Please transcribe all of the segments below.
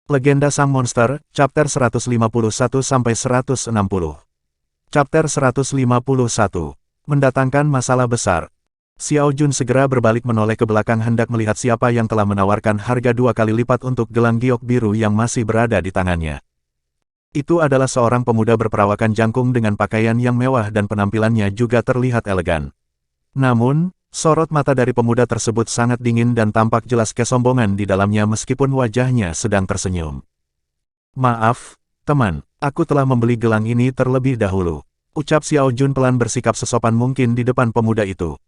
Legenda Sang Monster, Chapter 151-160. Chapter 151. Mendatangkan masalah besar. Xiao Jun segera berbalik menoleh ke belakang hendak melihat siapa yang telah menawarkan harga 2 kali lipat untuk gelang giok biru yang masih berada di tangannya. Itu adalah seorang pemuda berperawakan jangkung dengan pakaian yang mewah dan penampilannya juga terlihat elegan. Namun, sorot mata dari pemuda tersebut sangat dingin dan tampak jelas kesombongan di dalamnya meskipun wajahnya sedang tersenyum. "Maaf, teman, aku telah membeli gelang ini terlebih dahulu," ucap Xiao Jun pelan bersikap sesopan mungkin di depan pemuda itu.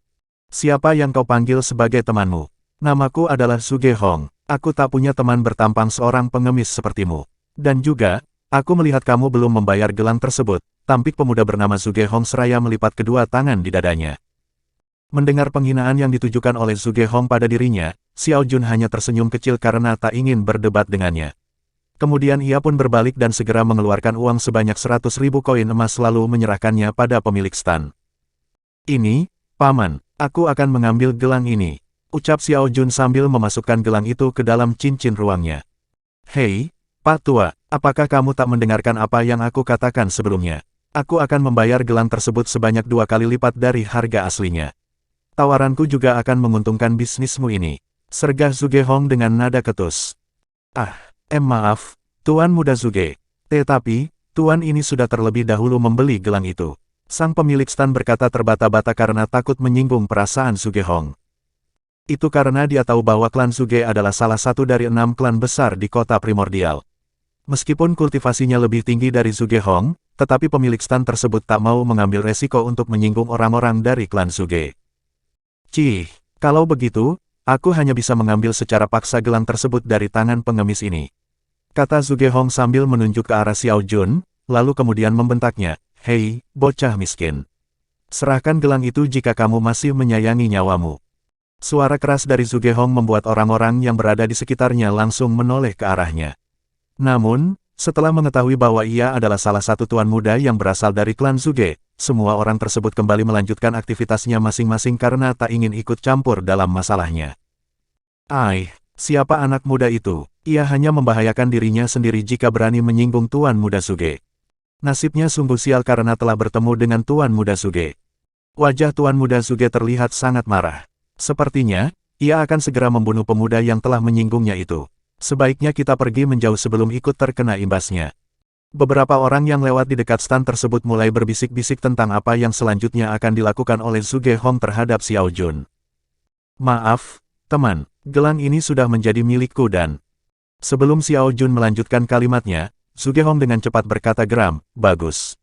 "Siapa yang kau panggil sebagai temanmu? Namaku adalah Zhuge Hong. Aku tak punya teman bertampang seorang pengemis sepertimu. Dan juga, aku melihat kamu belum membayar gelang tersebut." Tampik pemuda bernama Zhuge Hong seraya melipat kedua tangan di dadanya. Mendengar penghinaan yang ditujukan oleh Zhuge Hong pada dirinya, Xiao Jun hanya tersenyum kecil karena tak ingin berdebat dengannya. Kemudian ia pun berbalik dan segera mengeluarkan uang sebanyak 100.000 koin emas lalu menyerahkannya pada pemilik stan. "Ini, Paman, aku akan mengambil gelang ini," ucap Xiao Jun sambil memasukkan gelang itu ke dalam cincin ruangnya. "Hei, Pak Tua, apakah kamu tak mendengarkan apa yang aku katakan sebelumnya? Aku akan membayar gelang tersebut sebanyak 2 kali lipat dari harga aslinya. Tawaranku juga akan menguntungkan bisnismu ini," sergah Zhuge Hong dengan nada ketus. Maaf, Tuan Muda Zhuge. Tetapi, Tuan ini sudah terlebih dahulu membeli gelang itu." Sang pemilik stan berkata terbata-bata karena takut menyinggung perasaan Zhuge Hong. Itu karena dia tahu bahwa klan Zhuge adalah salah satu dari 6 klan besar di kota primordial. Meskipun kultivasinya lebih tinggi dari Zhuge Hong, tetapi pemilik stan tersebut tak mau mengambil resiko untuk menyinggung orang-orang dari klan Zhuge. "Cih, kalau begitu, aku hanya bisa mengambil secara paksa gelang tersebut dari tangan pengemis ini," kata Zhuge Hong sambil menunjuk ke arah Xiao Jun, lalu kemudian membentaknya, "Hei, bocah miskin. Serahkan gelang itu jika kamu masih menyayangi nyawamu." Suara keras dari Zhuge Hong membuat orang-orang yang berada di sekitarnya langsung menoleh ke arahnya. Namun, setelah mengetahui bahwa ia adalah salah satu tuan muda yang berasal dari klan Zhuge, semua orang tersebut kembali melanjutkan aktivitasnya masing-masing karena tak ingin ikut campur dalam masalahnya. Siapa anak muda itu? Ia hanya membahayakan dirinya sendiri jika berani menyinggung Tuan Muda Zhuge. Nasibnya sungguh sial karena telah bertemu dengan Tuan Muda Zhuge. Wajah Tuan Muda Zhuge terlihat sangat marah. Sepertinya, ia akan segera membunuh pemuda yang telah menyinggungnya itu. Sebaiknya kita pergi menjauh sebelum ikut terkena imbasnya. Beberapa orang yang lewat di dekat stan tersebut mulai berbisik-bisik tentang apa yang selanjutnya akan dilakukan oleh Zhuge Hong terhadap Xiao Jun. "Maaf, teman, gelang ini sudah menjadi milikku dan..." Sebelum Xiao Jun melanjutkan kalimatnya, Zhuge Hong dengan cepat berkata geram, "Bagus.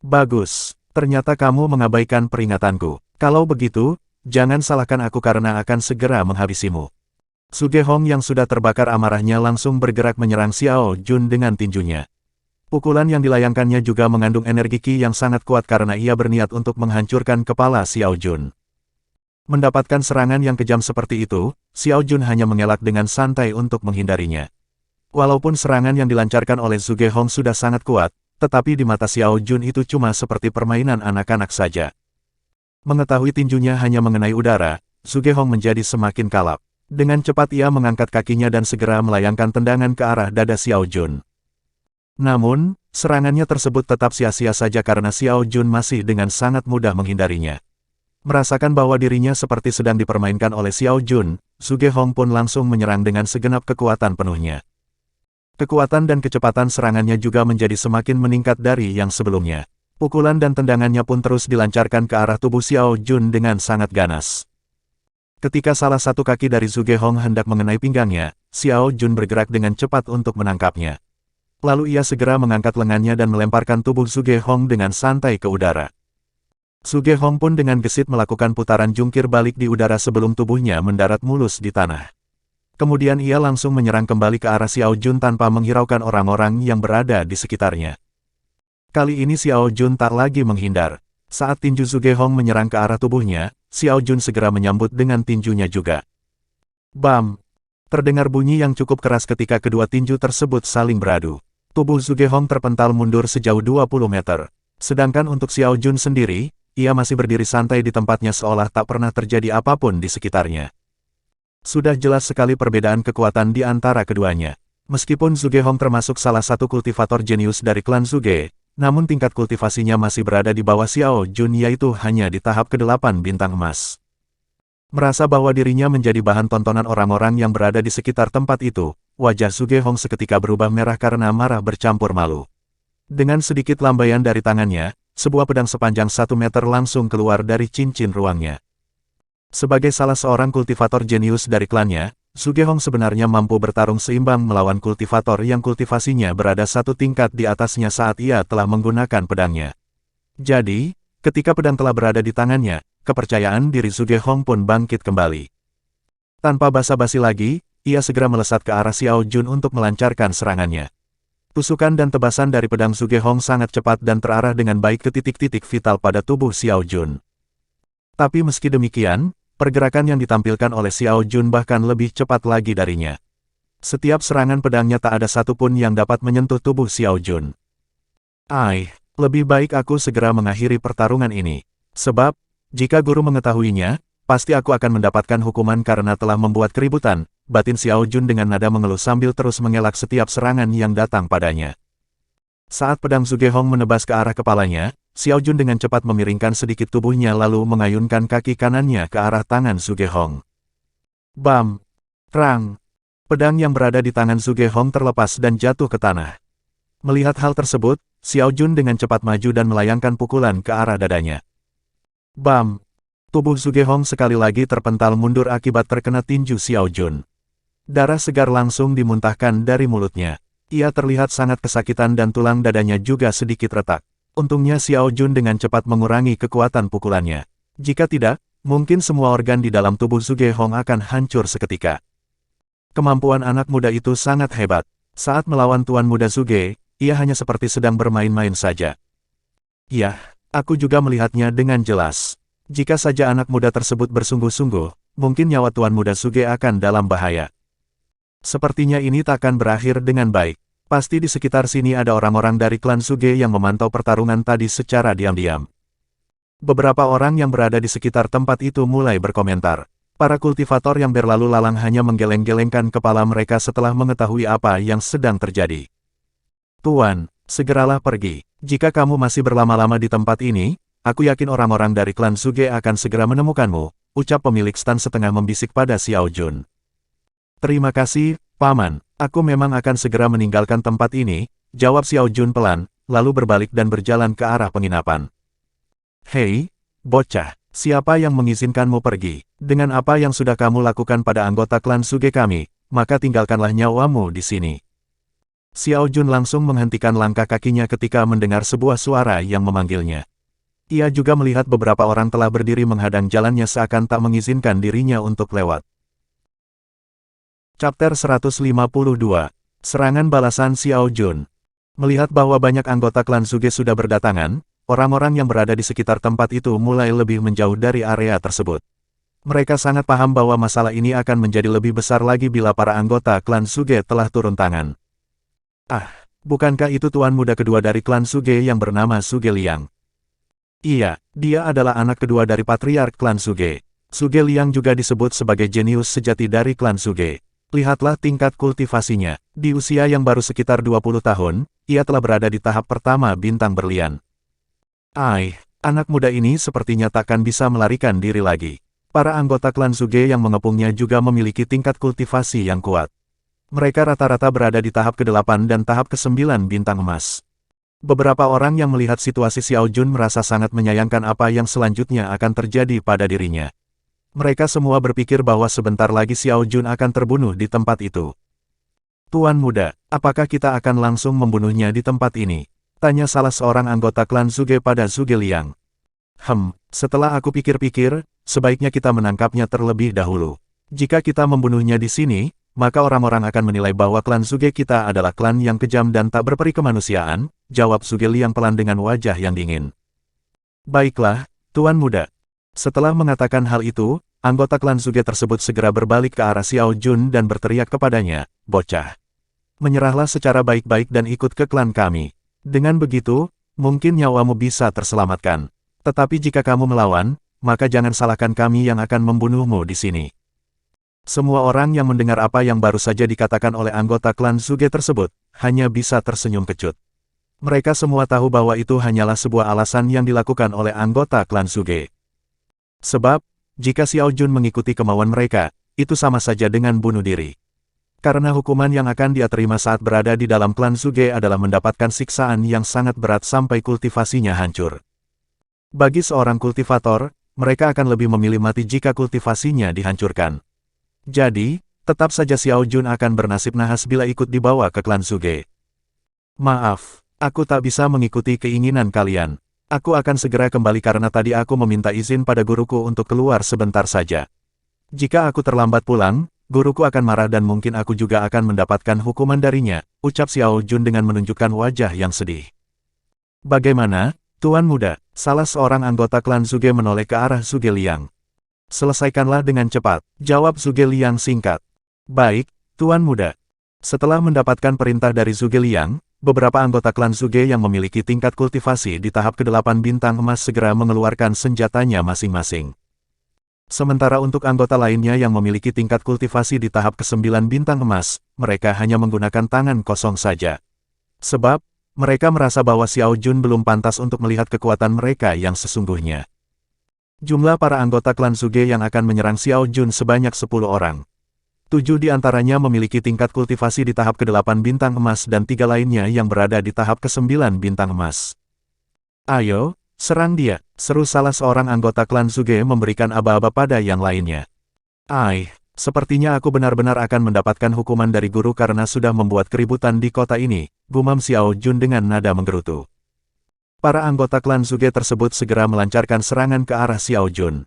Bagus, ternyata kamu mengabaikan peringatanku. Kalau begitu, jangan salahkan aku karena akan segera menghabisimu." Zhuge Hong yang sudah terbakar amarahnya langsung bergerak menyerang Xiao Jun dengan tinjunya. Pukulan yang dilayangkannya juga mengandung energi ki yang sangat kuat karena ia berniat untuk menghancurkan kepala Xiao Jun. Mendapatkan serangan yang kejam seperti itu, Xiao Jun hanya mengelak dengan santai untuk menghindarinya. Walaupun serangan yang dilancarkan oleh Zhuge Hong sudah sangat kuat, tetapi di mata Xiao Jun itu cuma seperti permainan anak-anak saja. Mengetahui tinjunya hanya mengenai udara, Zhuge Hong menjadi semakin kalap. Dengan cepat ia mengangkat kakinya dan segera melayangkan tendangan ke arah dada Xiao Jun. Namun, serangannya tersebut tetap sia-sia saja karena Xiao Jun masih dengan sangat mudah menghindarinya. Merasakan bahwa dirinya seperti sedang dipermainkan oleh Xiao Jun, Zhuge Hong pun langsung menyerang dengan segenap kekuatan penuhnya. Kekuatan dan kecepatan serangannya juga menjadi semakin meningkat dari yang sebelumnya. Pukulan dan tendangannya pun terus dilancarkan ke arah tubuh Xiao Jun dengan sangat ganas. Ketika salah satu kaki dari Zhuge Hong hendak mengenai pinggangnya, Xiao Jun bergerak dengan cepat untuk menangkapnya. Lalu ia segera mengangkat lengannya dan melemparkan tubuh Zhuge Hong dengan santai ke udara. Zhuge Hong pun dengan gesit melakukan putaran jungkir balik di udara sebelum tubuhnya mendarat mulus di tanah. Kemudian ia langsung menyerang kembali ke arah Xiao Jun tanpa menghiraukan orang-orang yang berada di sekitarnya. Kali ini Xiao Jun tak lagi menghindar. Saat tinju Zhuge Hong menyerang ke arah tubuhnya, Xiao Jun segera menyambut dengan tinjunya juga. Bam! Terdengar bunyi yang cukup keras ketika kedua tinju tersebut saling beradu. Tubuh Zhuge Hong terpental mundur sejauh 20 meter. Sedangkan untuk Xiao Jun sendiri, ia masih berdiri santai di tempatnya seolah tak pernah terjadi apapun di sekitarnya. Sudah jelas sekali perbedaan kekuatan di antara keduanya. Meskipun Zugehong termasuk salah satu kultivator jenius dari klan Zuge, namun tingkat kultivasinya masih berada di bawah Xiao Jun, yaitu hanya di tahap ke-8 bintang emas. Merasa bahwa dirinya menjadi bahan tontonan orang-orang yang berada di sekitar tempat itu, wajah Zugehong seketika berubah merah karena marah bercampur malu. Dengan sedikit lambaian dari tangannya, sebuah pedang sepanjang 1 meter langsung keluar dari cincin ruangnya. Sebagai salah seorang kultivator jenius dari klannya, Zugehong sebenarnya mampu bertarung seimbang melawan kultivator yang kultivasinya berada satu tingkat di atasnya saat ia telah menggunakan pedangnya. Jadi, ketika pedang telah berada di tangannya, kepercayaan diri Zugehong pun bangkit kembali. Tanpa basa-basi lagi, ia segera melesat ke arah Xiao Jun untuk melancarkan serangannya. Tusukan dan tebasan dari pedang Zugehong sangat cepat dan terarah dengan baik ke titik-titik vital pada tubuh Xiao Jun. Tapi meski demikian, pergerakan yang ditampilkan oleh Xiao Jun bahkan lebih cepat lagi darinya. Setiap serangan pedangnya tak ada satupun yang dapat menyentuh tubuh Xiao Jun. Lebih baik aku segera mengakhiri pertarungan ini. Sebab, jika guru mengetahuinya, pasti aku akan mendapatkan hukuman karena telah membuat keributan, batin Xiao Jun dengan nada mengeluh sambil terus mengelak setiap serangan yang datang padanya. Saat pedang Zugehong menebas ke arah kepalanya, Xiao Jun dengan cepat memiringkan sedikit tubuhnya lalu mengayunkan kaki kanannya ke arah tangan Zugehong. Bam! Rang! Pedang yang berada di tangan Zugehong terlepas dan jatuh ke tanah. Melihat hal tersebut, Xiao Jun dengan cepat maju dan melayangkan pukulan ke arah dadanya. Bam! Tubuh Zugehong sekali lagi terpental mundur akibat terkena tinju Xiao Jun. Darah segar langsung dimuntahkan dari mulutnya. Ia terlihat sangat kesakitan dan tulang dadanya juga sedikit retak. Untungnya Xiao Jun dengan cepat mengurangi kekuatan pukulannya. Jika tidak, mungkin semua organ di dalam tubuh Zugehong akan hancur seketika. Kemampuan anak muda itu sangat hebat. Saat melawan Tuan Muda Zuge, ia hanya seperti sedang bermain-main saja. Yah, aku juga melihatnya dengan jelas. Jika saja anak muda tersebut bersungguh-sungguh, mungkin nyawa Tuan Muda Zuge akan dalam bahaya. Sepertinya ini takkan berakhir dengan baik. Pasti di sekitar sini ada orang-orang dari klan Zuge yang memantau pertarungan tadi secara diam-diam. Beberapa orang yang berada di sekitar tempat itu mulai berkomentar. Para kultivator yang berlalu lalang hanya menggeleng-gelengkan kepala mereka setelah mengetahui apa yang sedang terjadi. Tuan, segeralah pergi. Jika kamu masih berlama-lama di tempat ini, aku yakin orang-orang dari klan Zuge akan segera menemukanmu, ucap pemilik stan setengah membisik pada Xiao Jun. Terima kasih, Paman. Aku memang akan segera meninggalkan tempat ini, jawab Xiao Jun pelan, lalu berbalik dan berjalan ke arah penginapan. Hei, bocah, siapa yang mengizinkanmu pergi? Dengan apa yang sudah kamu lakukan pada anggota klan Zuge kami, maka tinggalkanlah nyawamu di sini. Xiao Jun langsung menghentikan langkah kakinya ketika mendengar sebuah suara yang memanggilnya. Ia juga melihat beberapa orang telah berdiri menghadang jalannya seakan tak mengizinkan dirinya untuk lewat. Chapter 152. Serangan balasan Xiao Jun. Melihat bahwa banyak anggota klan Zuge sudah berdatangan, orang-orang yang berada di sekitar tempat itu mulai lebih menjauh dari area tersebut. Mereka sangat paham bahwa masalah ini akan menjadi lebih besar lagi bila para anggota klan Zuge telah turun tangan. Bukankah itu tuan muda kedua dari klan Zuge yang bernama Zuge Liang? Iya, dia adalah anak kedua dari patriark klan Zuge. Zuge Liang juga disebut sebagai jenius sejati dari klan Zuge. Lihatlah tingkat kultivasinya. Di usia yang baru sekitar 20 tahun, ia telah berada di tahap pertama bintang berlian. Anak muda ini sepertinya takkan bisa melarikan diri lagi. Para anggota klan Zuge yang mengepungnya juga memiliki tingkat kultivasi yang kuat. Mereka rata-rata berada di tahap ke-8 dan tahap ke-9 bintang emas. Beberapa orang yang melihat situasi Xiao Jun merasa sangat menyayangkan apa yang selanjutnya akan terjadi pada dirinya. Mereka semua berpikir bahwa sebentar lagi Xiao Jun akan terbunuh di tempat itu. Tuan muda, apakah kita akan langsung membunuhnya di tempat ini? Tanya salah seorang anggota klan Zuge pada Zuge Liang. Setelah aku pikir-pikir, sebaiknya kita menangkapnya terlebih dahulu. Jika kita membunuhnya di sini, maka orang-orang akan menilai bahwa klan Zuge kita adalah klan yang kejam dan tak berperi kemanusiaan, jawab Zuge Liang pelan dengan wajah yang dingin. Baiklah, Tuan muda. Setelah mengatakan hal itu, anggota klan Zuge tersebut segera berbalik ke arah Xiao Jun dan berteriak kepadanya, bocah. Menyerahlah secara baik-baik dan ikut ke klan kami. Dengan begitu, mungkin nyawamu bisa terselamatkan. Tetapi jika kamu melawan, maka jangan salahkan kami yang akan membunuhmu di sini. Semua orang yang mendengar apa yang baru saja dikatakan oleh anggota klan Zuge tersebut, hanya bisa tersenyum kecut. Mereka semua tahu bahwa itu hanyalah sebuah alasan yang dilakukan oleh anggota klan Zuge. Sebab, jika Xiao Jun mengikuti kemauan mereka, itu sama saja dengan bunuh diri. Karena hukuman yang akan dia terima saat berada di dalam klan Zuge adalah mendapatkan siksaan yang sangat berat sampai kultivasinya hancur. Bagi seorang kultivator, mereka akan lebih memilih mati jika kultivasinya dihancurkan. Jadi, tetap saja Xiao Jun akan bernasib nahas bila ikut dibawa ke klan Zuge. Maaf, aku tak bisa mengikuti keinginan kalian. Aku akan segera kembali karena tadi aku meminta izin pada guruku untuk keluar sebentar saja. Jika aku terlambat pulang, guruku akan marah dan mungkin aku juga akan mendapatkan hukuman darinya, ucap Xiao Jun dengan menunjukkan wajah yang sedih. Bagaimana, Tuan Muda? Salah seorang anggota klan Zuge menoleh ke arah Zuge Liang. Selesaikanlah dengan cepat, jawab Zuge Liang singkat. Baik, Tuan Muda. Setelah mendapatkan perintah dari Zuge Liang, beberapa anggota klan Zuge yang memiliki tingkat kultivasi di tahap ke-8 bintang emas segera mengeluarkan senjatanya masing-masing. Sementara untuk anggota lainnya yang memiliki tingkat kultivasi di tahap ke-9 bintang emas, mereka hanya menggunakan tangan kosong saja. Sebab, mereka merasa bahwa Xiao Jun belum pantas untuk melihat kekuatan mereka yang sesungguhnya. Jumlah para anggota klan Zuge yang akan menyerang Xiao Jun sebanyak 10 orang. 7 di antaranya memiliki tingkat kultivasi di tahap ke-8 bintang emas dan 3 lainnya yang berada di tahap ke-9 bintang emas. Ayo, serang dia, seru salah seorang anggota klan Zuge memberikan aba-aba pada yang lainnya. Sepertinya aku benar-benar akan mendapatkan hukuman dari guru karena sudah membuat keributan di kota ini, gumam Xiao Jun dengan nada menggerutu. Para anggota klan Zuge tersebut segera melancarkan serangan ke arah Xiao Jun.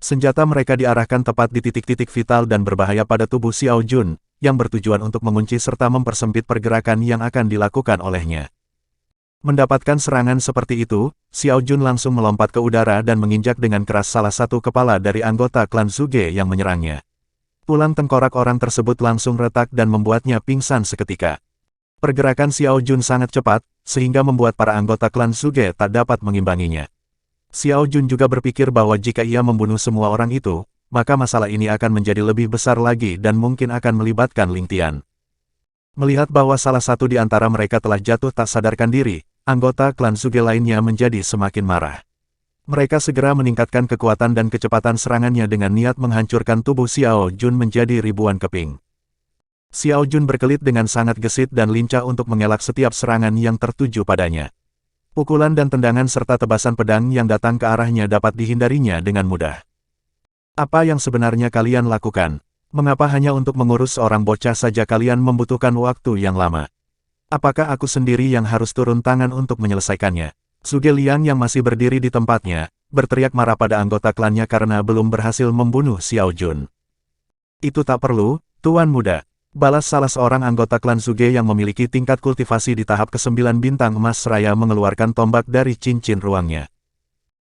Senjata mereka diarahkan tepat di titik-titik vital dan berbahaya pada tubuh Xiao Jun, yang bertujuan untuk mengunci serta mempersempit pergerakan yang akan dilakukan olehnya. Mendapatkan serangan seperti itu, Xiao Jun langsung melompat ke udara dan menginjak dengan keras salah satu kepala dari anggota klan Zuge yang menyerangnya. Tulang tengkorak orang tersebut langsung retak dan membuatnya pingsan seketika. Pergerakan Xiao Jun sangat cepat, sehingga membuat para anggota klan Zuge tak dapat mengimbanginya. Xiao Jun juga berpikir bahwa jika ia membunuh semua orang itu, maka masalah ini akan menjadi lebih besar lagi dan mungkin akan melibatkan Ling Tian. Melihat bahwa salah satu di antara mereka telah jatuh tak sadarkan diri, anggota klan Zuge lainnya menjadi semakin marah. Mereka segera meningkatkan kekuatan dan kecepatan serangannya dengan niat menghancurkan tubuh Xiao Jun menjadi ribuan keping. Xiao Jun berkelit dengan sangat gesit dan lincah untuk mengelak setiap serangan yang tertuju padanya. Pukulan dan tendangan serta tebasan pedang yang datang ke arahnya dapat dihindarinya dengan mudah. Apa yang sebenarnya kalian lakukan? Mengapa hanya untuk mengurus seorang bocah saja kalian membutuhkan waktu yang lama? Apakah aku sendiri yang harus turun tangan untuk menyelesaikannya? Zuge Liang yang masih berdiri di tempatnya, berteriak marah pada anggota klannya karena belum berhasil membunuh Xiao Jun. Itu tak perlu, Tuan Muda. Balas salah seorang anggota klan Zuge yang memiliki tingkat kultivasi di tahap ke-9 bintang emas seraya mengeluarkan tombak dari cincin ruangnya.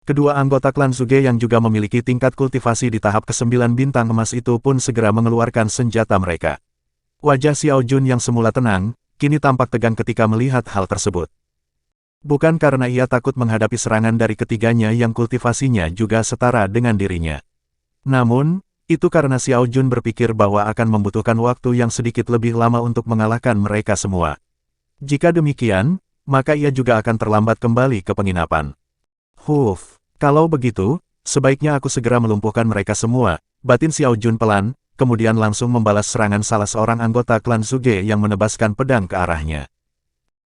Kedua anggota klan Zuge yang juga memiliki tingkat kultivasi di tahap ke-9 bintang emas itu pun segera mengeluarkan senjata mereka. Wajah Xiao Jun yang semula tenang, kini tampak tegang ketika melihat hal tersebut. Bukan karena ia takut menghadapi serangan dari ketiganya yang kultivasinya juga setara dengan dirinya. Namun, itu karena Xiao Jun berpikir bahwa akan membutuhkan waktu yang sedikit lebih lama untuk mengalahkan mereka semua. Jika demikian, maka ia juga akan terlambat kembali ke penginapan. Kalau begitu, sebaiknya aku segera melumpuhkan mereka semua, batin Xiao Jun pelan, kemudian langsung membalas serangan salah seorang anggota klan Zuge yang menebaskan pedang ke arahnya.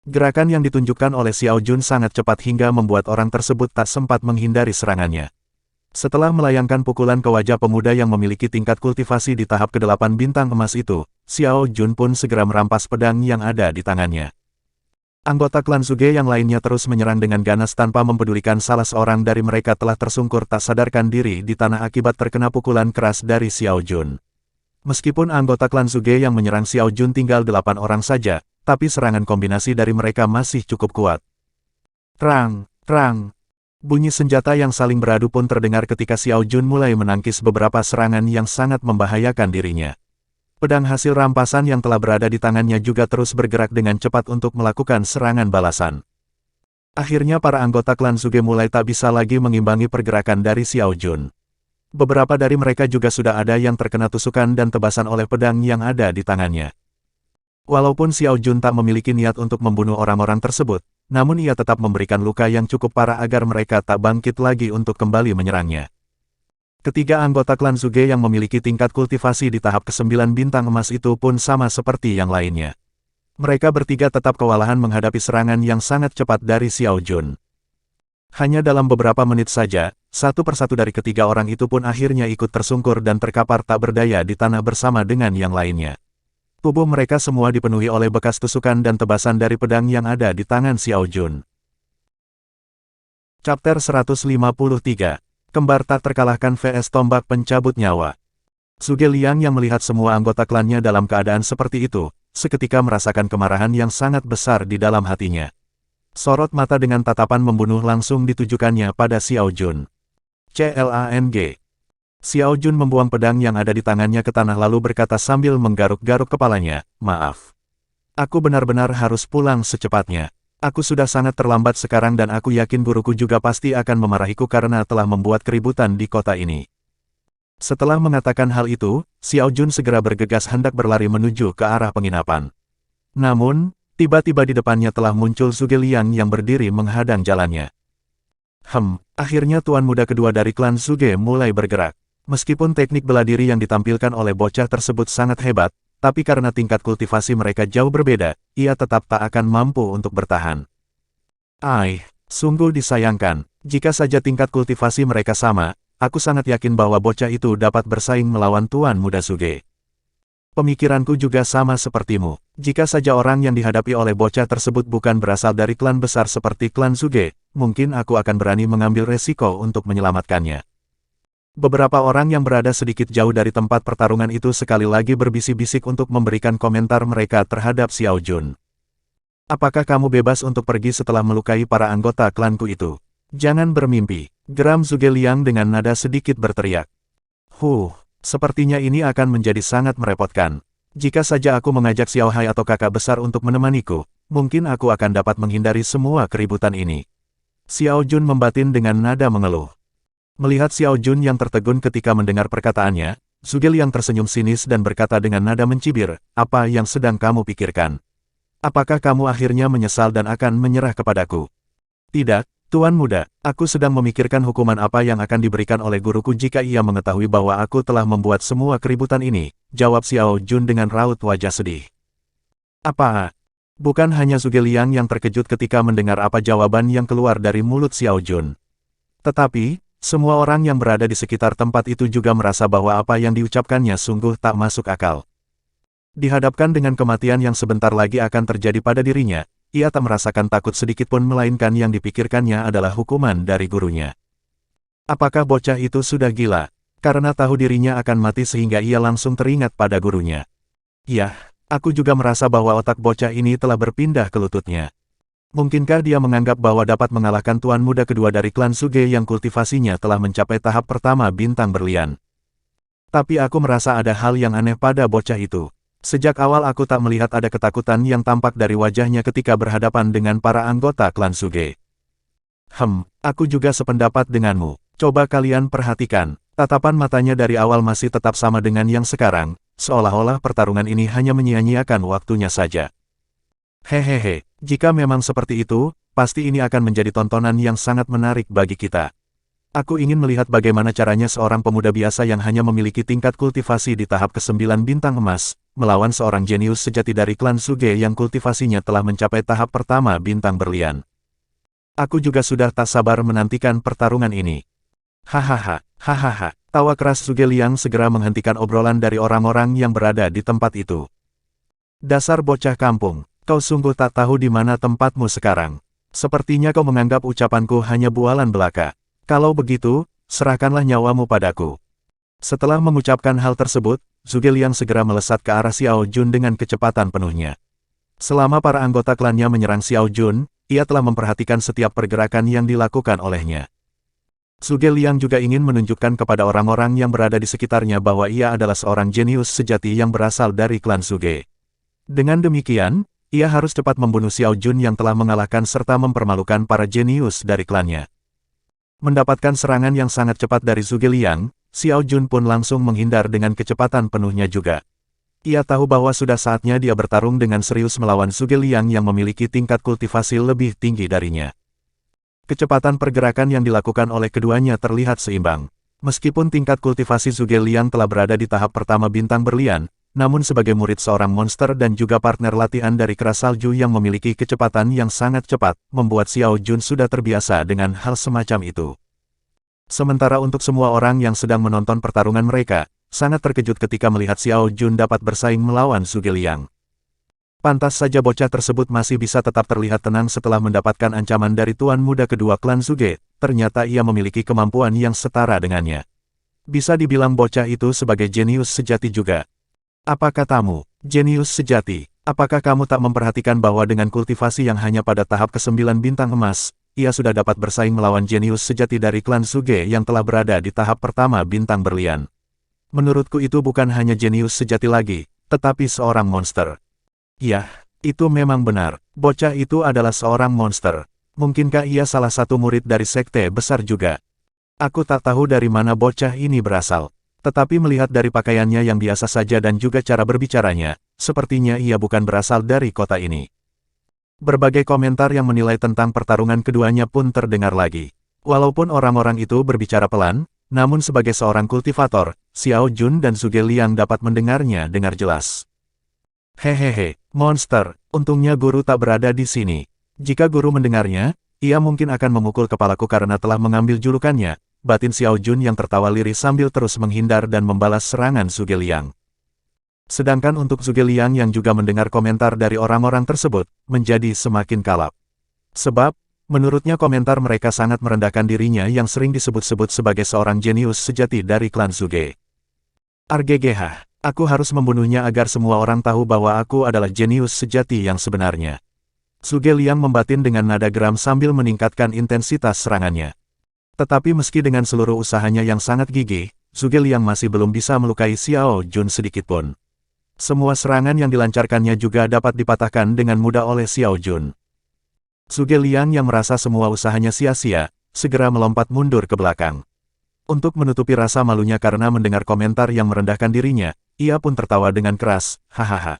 Gerakan yang ditunjukkan oleh Xiao Jun sangat cepat hingga membuat orang tersebut tak sempat menghindari serangannya. Setelah melayangkan pukulan ke wajah pemuda yang memiliki tingkat kultivasi di tahap ke-8 bintang emas itu, Xiao Jun pun segera merampas pedang yang ada di tangannya. Anggota klan Zuge yang lainnya terus menyerang dengan ganas tanpa mempedulikan salah seorang dari mereka telah tersungkur tak sadarkan diri di tanah akibat terkena pukulan keras dari Xiao Jun. Meskipun anggota klan Zuge yang menyerang Xiao Jun tinggal 8 orang saja, tapi serangan kombinasi dari mereka masih cukup kuat. Terang. Bunyi senjata yang saling beradu pun terdengar ketika Xiao Jun mulai menangkis beberapa serangan yang sangat membahayakan dirinya. Pedang hasil rampasan yang telah berada di tangannya juga terus bergerak dengan cepat untuk melakukan serangan balasan. Akhirnya para anggota klan Zuge mulai tak bisa lagi mengimbangi pergerakan dari Xiao Jun. Beberapa dari mereka juga sudah ada yang terkena tusukan dan tebasan oleh pedang yang ada di tangannya. Walaupun Xiao Jun tak memiliki niat untuk membunuh orang-orang tersebut, namun ia tetap memberikan luka yang cukup parah agar mereka tak bangkit lagi untuk kembali menyerangnya. Ketiga anggota klan Zuge yang memiliki tingkat kultivasi di tahap ke-9 bintang emas itu pun sama seperti yang lainnya. Mereka bertiga tetap kewalahan menghadapi serangan yang sangat cepat dari Xiao Jun. Hanya dalam beberapa menit saja, satu persatu dari ketiga orang itu pun akhirnya ikut tersungkur dan terkapar tak berdaya di tanah bersama dengan yang lainnya. Tubuh mereka semua dipenuhi oleh bekas tusukan dan tebasan dari pedang yang ada di tangan Xiao Jun. Chapter 153. Kembar tak terkalahkan vs tombak pencabut nyawa. Zhuge Liang yang melihat semua anggota klannya dalam keadaan seperti itu, seketika merasakan kemarahan yang sangat besar di dalam hatinya. Sorot mata dengan tatapan membunuh langsung ditujukannya pada Xiao Jun. CLANG. Xiao Jun membuang pedang yang ada di tangannya ke tanah lalu berkata sambil menggaruk-garuk kepalanya, "Maaf. Aku benar-benar harus pulang secepatnya. Aku sudah sangat terlambat sekarang dan aku yakin guruku juga pasti akan memarahiku karena telah membuat keributan di kota ini." Setelah mengatakan hal itu, Xiao Jun segera bergegas hendak berlari menuju ke arah penginapan. Namun, tiba-tiba di depannya telah muncul Zhuge Liang yang berdiri menghadang jalannya. Akhirnya tuan muda kedua dari klan Zhuge mulai bergerak. Meskipun teknik bela diri yang ditampilkan oleh bocah tersebut sangat hebat, tapi karena tingkat kultivasi mereka jauh berbeda, ia tetap tak akan mampu untuk bertahan. Sungguh disayangkan, jika saja tingkat kultivasi mereka sama, aku sangat yakin bahwa bocah itu dapat bersaing melawan tuan muda Zhuge. Pemikiranku juga sama sepertimu. Jika saja orang yang dihadapi oleh bocah tersebut bukan berasal dari klan besar seperti klan Zhuge, mungkin aku akan berani mengambil resiko untuk menyelamatkannya. Beberapa orang yang berada sedikit jauh dari tempat pertarungan itu sekali lagi berbisik-bisik untuk memberikan komentar mereka terhadap Xiao Jun. "Apakah kamu bebas untuk pergi setelah melukai para anggota klanku itu? Jangan bermimpi," geram Zhuge Liang dengan nada sedikit berteriak. Sepertinya ini akan menjadi sangat merepotkan. Jika saja aku mengajak Xiao Hai atau kakak besar untuk menemaniku, mungkin aku akan dapat menghindari semua keributan ini. Xiao Jun membatin dengan nada mengeluh. Melihat Xiao Jun yang tertegun ketika mendengar perkataannya, Zhuge Liang tersenyum sinis dan berkata dengan nada mencibir, "Apa yang sedang kamu pikirkan? Apakah kamu akhirnya menyesal dan akan menyerah kepadaku?" "Tidak, Tuan Muda, aku sedang memikirkan hukuman apa yang akan diberikan oleh guruku jika ia mengetahui bahwa aku telah membuat semua keributan ini," jawab Xiao Jun dengan raut wajah sedih. "Apa?" Bukan hanya Zhuge Liang yang terkejut ketika mendengar apa jawaban yang keluar dari mulut Xiao Jun. Tetapi, semua orang yang berada di sekitar tempat itu juga merasa bahwa apa yang diucapkannya sungguh tak masuk akal. Dihadapkan dengan kematian yang sebentar lagi akan terjadi pada dirinya, ia tak merasakan takut sedikitpun melainkan yang dipikirkannya adalah hukuman dari gurunya. Apakah bocah itu sudah gila? Karena tahu dirinya akan mati sehingga ia langsung teringat pada gurunya. Yah, aku juga merasa bahwa otak bocah ini telah berpindah ke lututnya. Mungkinkah dia menganggap bahwa dapat mengalahkan tuan muda kedua dari klan Zhuge yang kultivasinya telah mencapai tahap pertama bintang berlian? Tapi aku merasa ada hal yang aneh pada bocah itu. Sejak awal aku tak melihat ada ketakutan yang tampak dari wajahnya ketika berhadapan dengan para anggota klan Zhuge. Aku juga sependapat denganmu. Coba kalian perhatikan, tatapan matanya dari awal masih tetap sama dengan yang sekarang, seolah-olah pertarungan ini hanya menyia-nyiakan waktunya saja. Hehehe, jika memang seperti itu, pasti ini akan menjadi tontonan yang sangat menarik bagi kita. Aku ingin melihat bagaimana caranya seorang pemuda biasa yang hanya memiliki tingkat kultivasi di tahap ke-9 bintang emas, melawan seorang jenius sejati dari klan Zhuge yang kultivasinya telah mencapai tahap pertama bintang berlian. Aku juga sudah tak sabar menantikan pertarungan ini. Hahaha, tawa keras Zhuge Liang segera menghentikan obrolan dari orang-orang yang berada di tempat itu. "Dasar bocah kampung, kau sungguh tak tahu di mana tempatmu sekarang. Sepertinya kau menganggap ucapanku hanya bualan belaka. Kalau begitu, serahkanlah nyawamu padaku." Setelah mengucapkan hal tersebut, Zhuge Liang segera melesat ke arah Xiao Jun dengan kecepatan penuhnya. Selama para anggota klannya menyerang Xiao Jun, ia telah memperhatikan setiap pergerakan yang dilakukan olehnya. Zhuge Liang juga ingin menunjukkan kepada orang-orang yang berada di sekitarnya bahwa ia adalah seorang jenius sejati yang berasal dari klan Zhuge. Dengan demikian, ia harus cepat membunuh Xiao Jun yang telah mengalahkan serta mempermalukan para jenius dari klannya. Mendapatkan serangan yang sangat cepat dari Zhuge Liang, Xiao Jun pun langsung menghindar dengan kecepatan penuhnya juga. Ia tahu bahwa sudah saatnya dia bertarung dengan serius melawan Zhuge Liang yang memiliki tingkat kultivasi lebih tinggi darinya. Kecepatan pergerakan yang dilakukan oleh keduanya terlihat seimbang. Meskipun tingkat kultivasi Zhuge Liang telah berada di tahap pertama bintang berlian, namun sebagai murid seorang monster dan juga partner latihan dari keras salju yang memiliki kecepatan yang sangat cepat, membuat Xiao Jun sudah terbiasa dengan hal semacam itu. Sementara untuk semua orang yang sedang menonton pertarungan mereka, sangat terkejut ketika melihat Xiao Jun dapat bersaing melawan Zhuge Liang. Pantas saja bocah tersebut masih bisa tetap terlihat tenang setelah mendapatkan ancaman dari tuan muda kedua klan Zhuge, ternyata ia memiliki kemampuan yang setara dengannya. Bisa dibilang bocah itu sebagai jenius sejati juga. Apa katamu, jenius sejati? Apakah kamu tak memperhatikan bahwa dengan kultivasi yang hanya pada tahap ke-9 bintang emas, ia sudah dapat bersaing melawan jenius sejati dari klan Zhuge yang telah berada di tahap pertama bintang berlian? Menurutku itu bukan hanya jenius sejati lagi, tetapi seorang monster. Yah, itu memang benar. Bocah itu adalah seorang monster. Mungkinkah ia salah satu murid dari sekte besar juga? Aku tak tahu dari mana bocah ini berasal. Tetapi melihat dari pakaiannya yang biasa saja dan juga cara berbicaranya, sepertinya ia bukan berasal dari kota ini. Berbagai komentar yang menilai tentang pertarungan keduanya pun terdengar lagi. Walaupun orang-orang itu berbicara pelan, namun sebagai seorang kultivator, Xiao Jun dan Zhuge Liang dapat mendengarnya dengan jelas. Hehehe, monster, untungnya guru tak berada di sini. Jika guru mendengarnya, ia mungkin akan memukul kepalaku karena telah mengambil julukannya, batin Xiao Jun yang tertawa lirih sambil terus menghindar dan membalas serangan Zhuge Liang. Sedangkan untuk Zhuge Liang yang juga mendengar komentar dari orang-orang tersebut, menjadi semakin kalap. Sebab, menurutnya komentar mereka sangat merendahkan dirinya yang sering disebut-sebut sebagai seorang jenius sejati dari klan Zhuge. Argegeh, aku harus membunuhnya agar semua orang tahu bahwa aku adalah jenius sejati yang sebenarnya. Zhuge Liang membatin dengan nada geram sambil meningkatkan intensitas serangannya. Tetapi meski dengan seluruh usahanya yang sangat gigih, Zhuge Liang masih belum bisa melukai Xiao Jun sedikitpun. Semua serangan yang dilancarkannya juga dapat dipatahkan dengan mudah oleh Xiao Jun. Zhuge Liang yang merasa semua usahanya sia-sia, segera melompat mundur ke belakang. Untuk menutupi rasa malunya karena mendengar komentar yang merendahkan dirinya, ia pun tertawa dengan keras, hahaha.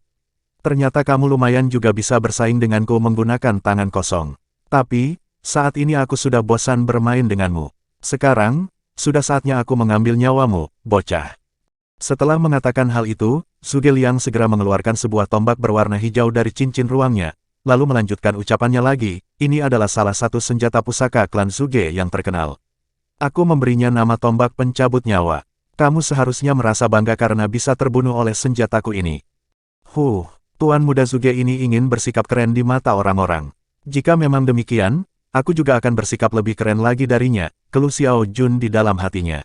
Ternyata kamu lumayan juga bisa bersaing denganku menggunakan tangan kosong. Tapi, saat ini aku sudah bosan bermain denganmu. Sekarang, sudah saatnya aku mengambil nyawamu, bocah. Setelah mengatakan hal itu, Zhuge Liang segera mengeluarkan sebuah tombak berwarna hijau dari cincin ruangnya, lalu melanjutkan ucapannya lagi, ini adalah salah satu senjata pusaka klan Zhuge yang terkenal. Aku memberinya nama tombak pencabut nyawa. Kamu seharusnya merasa bangga karena bisa terbunuh oleh senjataku ini. Tuan muda Zhuge ini ingin bersikap keren di mata orang-orang. Jika memang demikian, aku juga akan bersikap lebih keren lagi darinya, keluh Xiao Jun di dalam hatinya.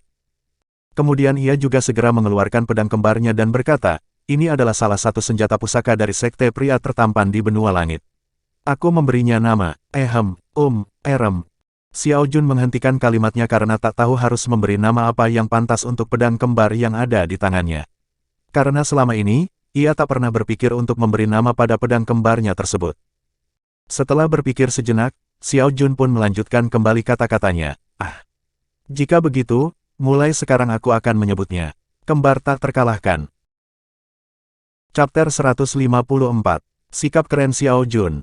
Kemudian ia juga segera mengeluarkan pedang kembarnya dan berkata, ini adalah salah satu senjata pusaka dari sekte pria tertampan di benua langit. Aku memberinya nama, Erem. Xiao Jun menghentikan kalimatnya karena tak tahu harus memberi nama apa yang pantas untuk pedang kembar yang ada di tangannya. Karena selama ini, ia tak pernah berpikir untuk memberi nama pada pedang kembarnya tersebut. Setelah berpikir sejenak, Xiao Jun pun melanjutkan kembali kata-katanya, jika begitu, mulai sekarang aku akan menyebutnya, kembar tak terkalahkan. Chapter 154, Sikap Keren Xiao Jun.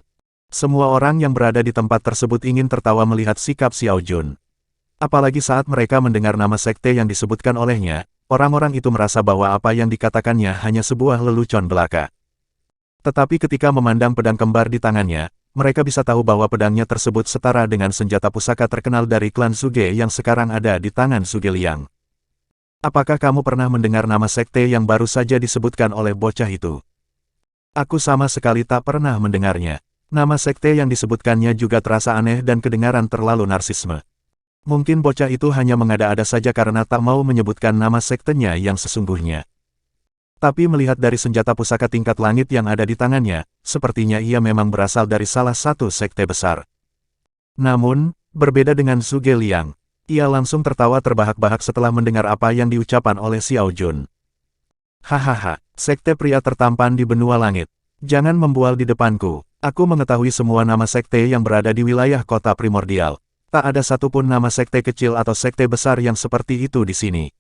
Semua orang yang berada di tempat tersebut ingin tertawa melihat sikap Xiao Jun. Apalagi saat mereka mendengar nama sekte yang disebutkan olehnya, orang-orang itu merasa bahwa apa yang dikatakannya hanya sebuah lelucon belaka. Tetapi ketika memandang pedang kembar di tangannya, mereka bisa tahu bahwa pedangnya tersebut setara dengan senjata pusaka terkenal dari klan Zhuge yang sekarang ada di tangan Zhuge Liang. Apakah kamu pernah mendengar nama sekte yang baru saja disebutkan oleh bocah itu? Aku sama sekali tak pernah mendengarnya. Nama sekte yang disebutkannya juga terasa aneh dan kedengaran terlalu narsisme. Mungkin bocah itu hanya mengada-ada saja karena tak mau menyebutkan nama sektenya yang sesungguhnya. Tapi melihat dari senjata pusaka tingkat langit yang ada di tangannya, sepertinya ia memang berasal dari salah satu sekte besar. Namun, berbeda dengan Zhuge Liang, ia langsung tertawa terbahak-bahak setelah mendengar apa yang diucapkan oleh Xiao Jun. Hahaha, sekte pria tertampan di benua langit. Jangan membual di depanku. Aku mengetahui semua nama sekte yang berada di wilayah kota primordial. Tak ada satupun nama sekte kecil atau sekte besar yang seperti itu di sini.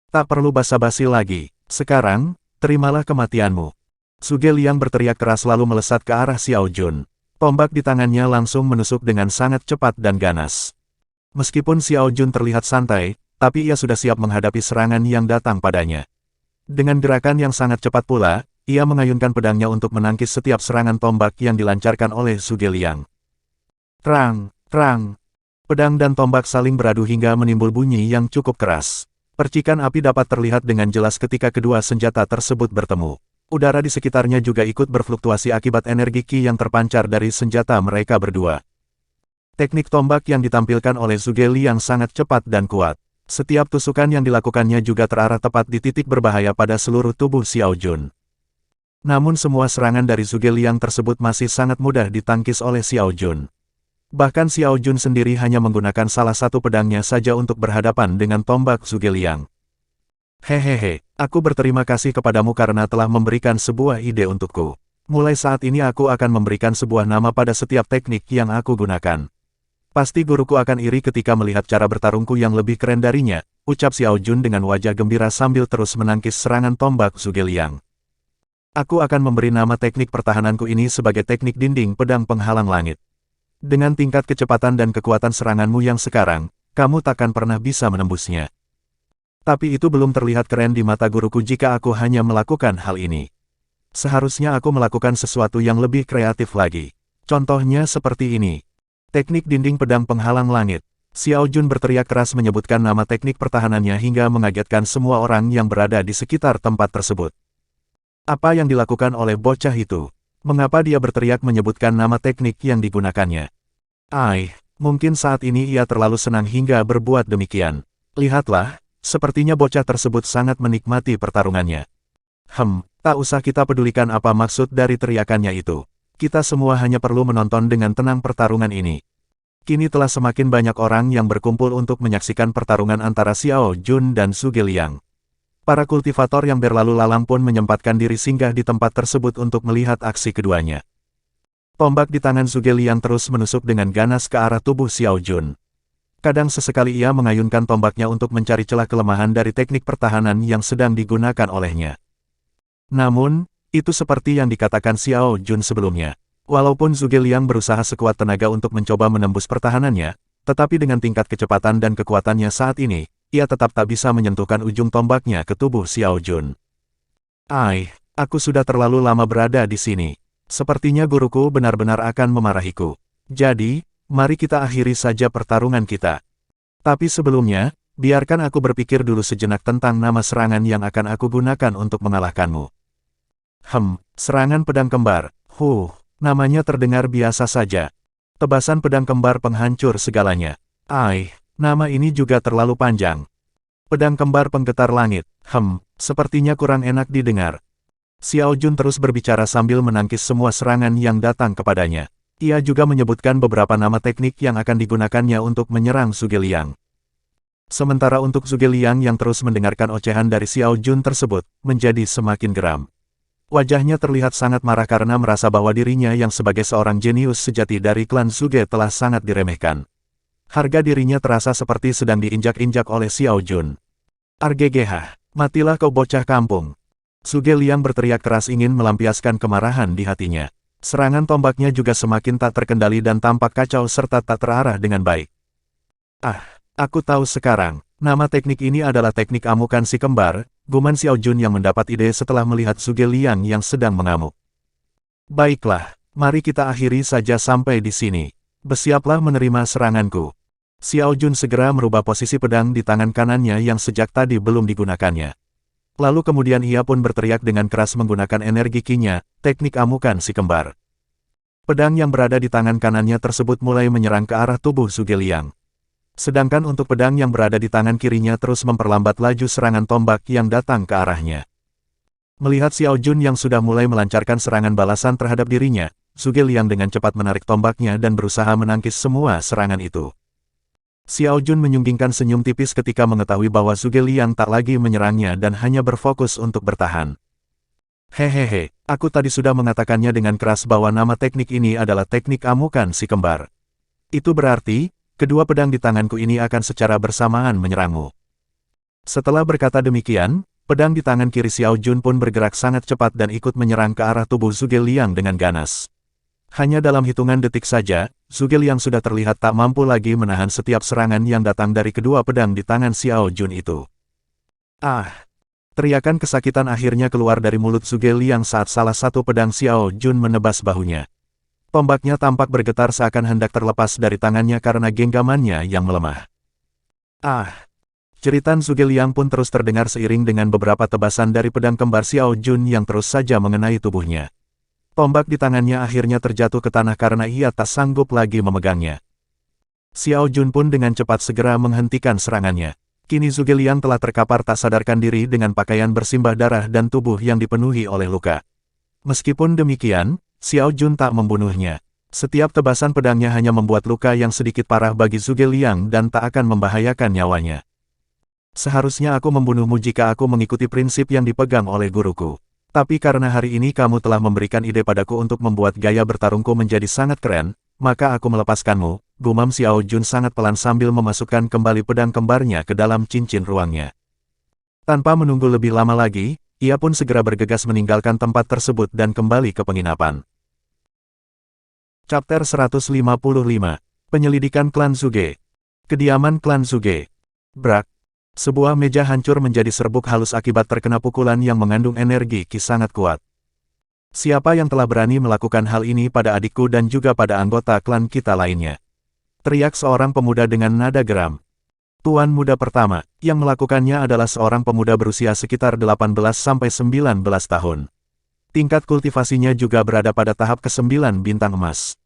Tak perlu basa-basi lagi. Sekarang, terimalah kematianmu. Zhuge Liang berteriak keras lalu melesat ke arah Xiao Jun. Tombak di tangannya langsung menusuk dengan sangat cepat dan ganas. Meskipun Xiao Jun terlihat santai, tapi ia sudah siap menghadapi serangan yang datang padanya. Dengan gerakan yang sangat cepat pula, ia mengayunkan pedangnya untuk menangkis setiap serangan tombak yang dilancarkan oleh Zhuge Liang. Terang, terang. Pedang dan tombak saling beradu hingga menimbul bunyi yang cukup keras. Percikan api dapat terlihat dengan jelas ketika kedua senjata tersebut bertemu. Udara di sekitarnya juga ikut berfluktuasi akibat energi Qi yang terpancar dari senjata mereka berdua. Teknik tombak yang ditampilkan oleh Zhuge Liang sangat cepat dan kuat. Setiap tusukan yang dilakukannya juga terarah tepat di titik berbahaya pada seluruh tubuh Xiao Jun. Namun semua serangan dari Zhuge Liang tersebut masih sangat mudah ditangkis oleh Xiao Jun. Bahkan Xiao Jun sendiri hanya menggunakan salah satu pedangnya saja untuk berhadapan dengan tombak Zhuge Liang. Hehehe, aku berterima kasih kepadamu karena telah memberikan sebuah ide untukku. Mulai saat ini aku akan memberikan sebuah nama pada setiap teknik yang aku gunakan. Pasti guruku akan iri ketika melihat cara bertarungku yang lebih keren darinya, ucap Xiao Jun dengan wajah gembira sambil terus menangkis serangan tombak Zhuge Liang. Aku akan memberi nama teknik pertahananku ini sebagai teknik dinding pedang penghalang langit. Dengan tingkat kecepatan dan kekuatan seranganmu yang sekarang, kamu takkan pernah bisa menembusnya. Tapi itu belum terlihat keren di mata guruku jika aku hanya melakukan hal ini. Seharusnya aku melakukan sesuatu yang lebih kreatif lagi. Contohnya seperti ini. Teknik dinding pedang penghalang langit. Xiao Jun berteriak keras menyebutkan nama teknik pertahanannya hingga mengagetkan semua orang yang berada di sekitar tempat tersebut. Apa yang dilakukan oleh bocah itu? Mengapa dia berteriak menyebutkan nama teknik yang digunakannya? Mungkin saat ini ia terlalu senang hingga berbuat demikian. Lihatlah, sepertinya bocah tersebut sangat menikmati pertarungannya. Tak usah kita pedulikan apa maksud dari teriakannya itu. Kita semua hanya perlu menonton dengan tenang pertarungan ini. Kini telah semakin banyak orang yang berkumpul untuk menyaksikan pertarungan antara Xiao Jun dan Zhuge Liang. Para kultivator yang berlalu lalang pun menyempatkan diri singgah di tempat tersebut untuk melihat aksi keduanya. Tombak di tangan Zhuge Liang terus menusuk dengan ganas ke arah tubuh Xiao Jun. Kadang sesekali ia mengayunkan tombaknya untuk mencari celah kelemahan dari teknik pertahanan yang sedang digunakan olehnya. Namun, itu seperti yang dikatakan Xiao Jun sebelumnya. Walaupun Zhuge Liang berusaha sekuat tenaga untuk mencoba menembus pertahanannya, tetapi dengan tingkat kecepatan dan kekuatannya saat ini, ia tetap tak bisa menyentuhkan ujung tombaknya ke tubuh Xiao Jun. Aku sudah terlalu lama berada di sini. Sepertinya guruku benar-benar akan memarahiku. Jadi, mari kita akhiri saja pertarungan kita. Tapi sebelumnya, biarkan aku berpikir dulu sejenak tentang nama serangan yang akan aku gunakan untuk mengalahkanmu. Serangan pedang kembar. Namanya terdengar biasa saja. Tebasan pedang kembar penghancur segalanya. Nama ini juga terlalu panjang. Pedang kembar penggetar langit. Sepertinya kurang enak didengar. Xiao Jun terus berbicara sambil menangkis semua serangan yang datang kepadanya. Ia juga menyebutkan beberapa nama teknik yang akan digunakannya untuk menyerang Zhuge Liang. Sementara untuk Zhuge Liang yang terus mendengarkan ocehan dari Xiao Jun tersebut, menjadi semakin geram. Wajahnya terlihat sangat marah karena merasa bahwa dirinya yang sebagai seorang jenius sejati dari klan Zhuge telah sangat diremehkan. Harga dirinya terasa seperti sedang diinjak-injak oleh Xiao Jun. Argegeh, matilah kau bocah kampung. Zhuge Liang berteriak keras ingin melampiaskan kemarahan di hatinya. Serangan tombaknya juga semakin tak terkendali dan tampak kacau serta tak terarah dengan baik. Aku tahu sekarang, nama teknik ini adalah teknik amukan si kembar, guman Xiao Jun yang mendapat ide setelah melihat Zhuge Liang yang sedang mengamuk. Baiklah, mari kita akhiri saja sampai di sini. Bersiaplah menerima seranganku. Xiao Jun segera merubah posisi pedang di tangan kanannya yang sejak tadi belum digunakannya. Lalu kemudian ia pun berteriak dengan keras menggunakan energi Qi-nya, teknik amukan si kembar. Pedang yang berada di tangan kanannya tersebut mulai menyerang ke arah tubuh Zhuge Liang. Sedangkan untuk pedang yang berada di tangan kirinya terus memperlambat laju serangan tombak yang datang ke arahnya. Melihat Xiao Jun yang sudah mulai melancarkan serangan balasan terhadap dirinya, Zhuge Liang dengan cepat menarik tombaknya dan berusaha menangkis semua serangan itu. Xiao Jun menyunggingkan senyum tipis ketika mengetahui bahwa Zhuge Liang tak lagi menyerangnya dan hanya berfokus untuk bertahan. Hehehe, aku tadi sudah mengatakannya dengan keras bahwa nama teknik ini adalah teknik amukan si kembar. Itu berarti, kedua pedang di tanganku ini akan secara bersamaan menyerangmu. Setelah berkata demikian, pedang di tangan kiri Xiao Jun pun bergerak sangat cepat dan ikut menyerang ke arah tubuh Zhuge Liang dengan ganas. Hanya dalam hitungan detik saja, Zhuge Liang sudah terlihat tak mampu lagi menahan setiap serangan yang datang dari kedua pedang di tangan Xiao Jun itu. Ah! Teriakan kesakitan akhirnya keluar dari mulut Zhuge Liang saat salah satu pedang Xiao Jun menebas bahunya. Tombaknya tampak bergetar seakan hendak terlepas dari tangannya karena genggamannya yang melemah. Ah! Jeritan Zhuge Liang pun terus terdengar seiring dengan beberapa tebasan dari pedang kembar Xiao Jun yang terus saja mengenai tubuhnya. Tombak di tangannya akhirnya terjatuh ke tanah karena ia tak sanggup lagi memegangnya. Xiao Jun pun dengan cepat segera menghentikan serangannya. Kini Zhuge Liang telah terkapar tak sadarkan diri dengan pakaian bersimbah darah dan tubuh yang dipenuhi oleh luka. Meskipun demikian, Xiao Jun tak membunuhnya. Setiap tebasan pedangnya hanya membuat luka yang sedikit parah bagi Zhuge Liang dan tak akan membahayakan nyawanya. Seharusnya aku membunuhmu jika aku mengikuti prinsip yang dipegang oleh guruku. Tapi karena hari ini kamu telah memberikan ide padaku untuk membuat gaya bertarungku menjadi sangat keren, maka aku melepaskanmu, gumam Xiao Jun sangat pelan sambil memasukkan kembali pedang kembarnya ke dalam cincin ruangnya. Tanpa menunggu lebih lama lagi, ia pun segera bergegas meninggalkan tempat tersebut dan kembali ke penginapan. Chapter 155. Penyelidikan Klan Zhuge. Kediaman Klan Zhuge. Brak. Sebuah meja hancur menjadi serbuk halus akibat terkena pukulan yang mengandung energi ki sangat kuat. Siapa yang telah berani melakukan hal ini pada adikku dan juga pada anggota klan kita lainnya? Teriak seorang pemuda dengan nada geram. Tuan muda pertama, yang melakukannya adalah seorang pemuda berusia sekitar 18-19 tahun. Tingkat kultivasinya juga berada pada tahap ke-9 bintang emas.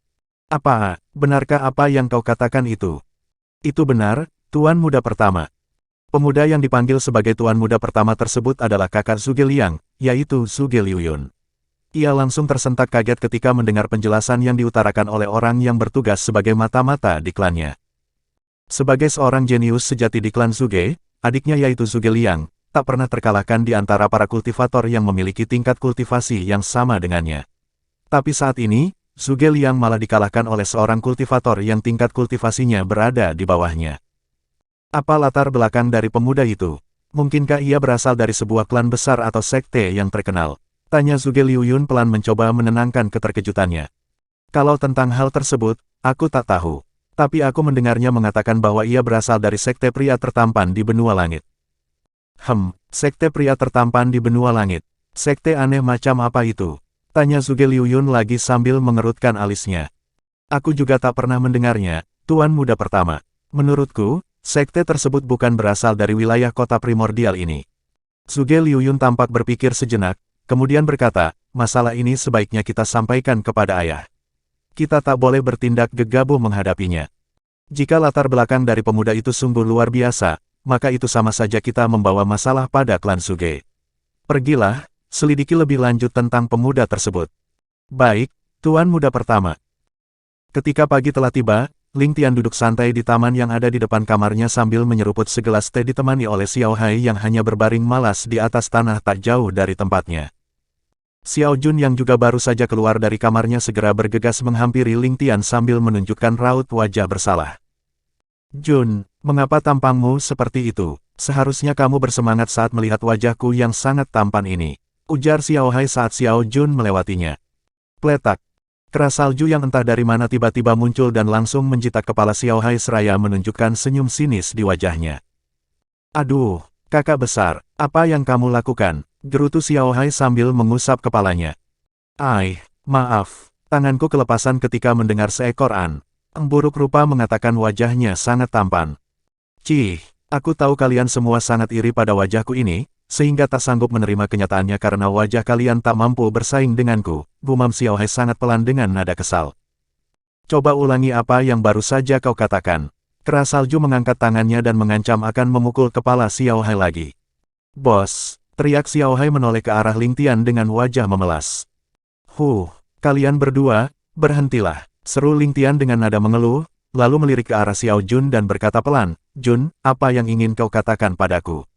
Apa, benarkah apa yang kau katakan itu? Itu benar, Tuan muda pertama. Pemuda yang dipanggil sebagai Tuan Muda pertama tersebut adalah kakak Zhuge Liang, yaitu Zhuge Liuyun. Ia langsung tersentak kaget ketika mendengar penjelasan yang diutarakan oleh orang yang bertugas sebagai mata-mata di klannya. Sebagai seorang jenius sejati di klan Zhuge, adiknya yaitu Zhuge Liang, tak pernah terkalahkan di antara para kultivator yang memiliki tingkat kultivasi yang sama dengannya. Tapi saat ini, Zhuge Liang malah dikalahkan oleh seorang kultivator yang tingkat kultivasinya berada di bawahnya. Apa latar belakang dari pemuda itu? Mungkinkah ia berasal dari sebuah klan besar atau sekte yang terkenal? Tanya Zhuge Liuyun pelan mencoba menenangkan keterkejutannya. Kalau tentang hal tersebut, aku tak tahu. Tapi aku mendengarnya mengatakan bahwa ia berasal dari sekte pria tertampan di benua langit. Sekte pria tertampan di benua langit. Sekte aneh macam apa itu? Tanya Zhuge Liuyun lagi sambil mengerutkan alisnya. Aku juga tak pernah mendengarnya, Tuan Muda pertama. Menurutku, sekte tersebut bukan berasal dari wilayah kota primordial ini. Zhuge Liuyun tampak berpikir sejenak, kemudian berkata, masalah ini sebaiknya kita sampaikan kepada ayah. Kita tak boleh bertindak gegabah menghadapinya. Jika latar belakang dari pemuda itu sungguh luar biasa, maka itu sama saja kita membawa masalah pada klan Zhuge. Pergilah, selidiki lebih lanjut tentang pemuda tersebut. Baik, Tuan Muda pertama. Ketika pagi telah tiba, Ling Tian duduk santai di taman yang ada di depan kamarnya sambil menyeruput segelas teh ditemani oleh Xiao Hai yang hanya berbaring malas di atas tanah tak jauh dari tempatnya. Xiao Jun yang juga baru saja keluar dari kamarnya segera bergegas menghampiri Ling Tian sambil menunjukkan raut wajah bersalah. Jun, mengapa tampangmu seperti itu? Seharusnya kamu bersemangat saat melihat wajahku yang sangat tampan ini. Ujar Xiao Hai saat Xiao Jun melewatinya. Pletak. Keras salju yang entah dari mana tiba-tiba muncul dan langsung menjitak kepala Xiao Hai seraya menunjukkan senyum sinis di wajahnya. Aduh, kakak besar, apa yang kamu lakukan? Gerutu Xiao Hai sambil mengusap kepalanya. Maaf, tanganku kelepasan ketika mendengar seekor an. Buruk rupa mengatakan wajahnya sangat tampan. Cih, aku tahu kalian semua sangat iri pada wajahku ini, sehingga tak sanggup menerima kenyataannya karena wajah kalian tak mampu bersaing denganku, gumam Xiao Hai sangat pelan dengan nada kesal. Coba ulangi apa yang baru saja kau katakan. Keras salju mengangkat tangannya dan mengancam akan memukul kepala Xiao Hai lagi. Bos, teriak Xiao Hai menoleh ke arah Ling Tian dengan wajah memelas. Kalian berdua, berhentilah, seru Ling Tian dengan nada mengeluh, lalu melirik ke arah Xiao Jun dan berkata pelan, Jun, apa yang ingin kau katakan padaku?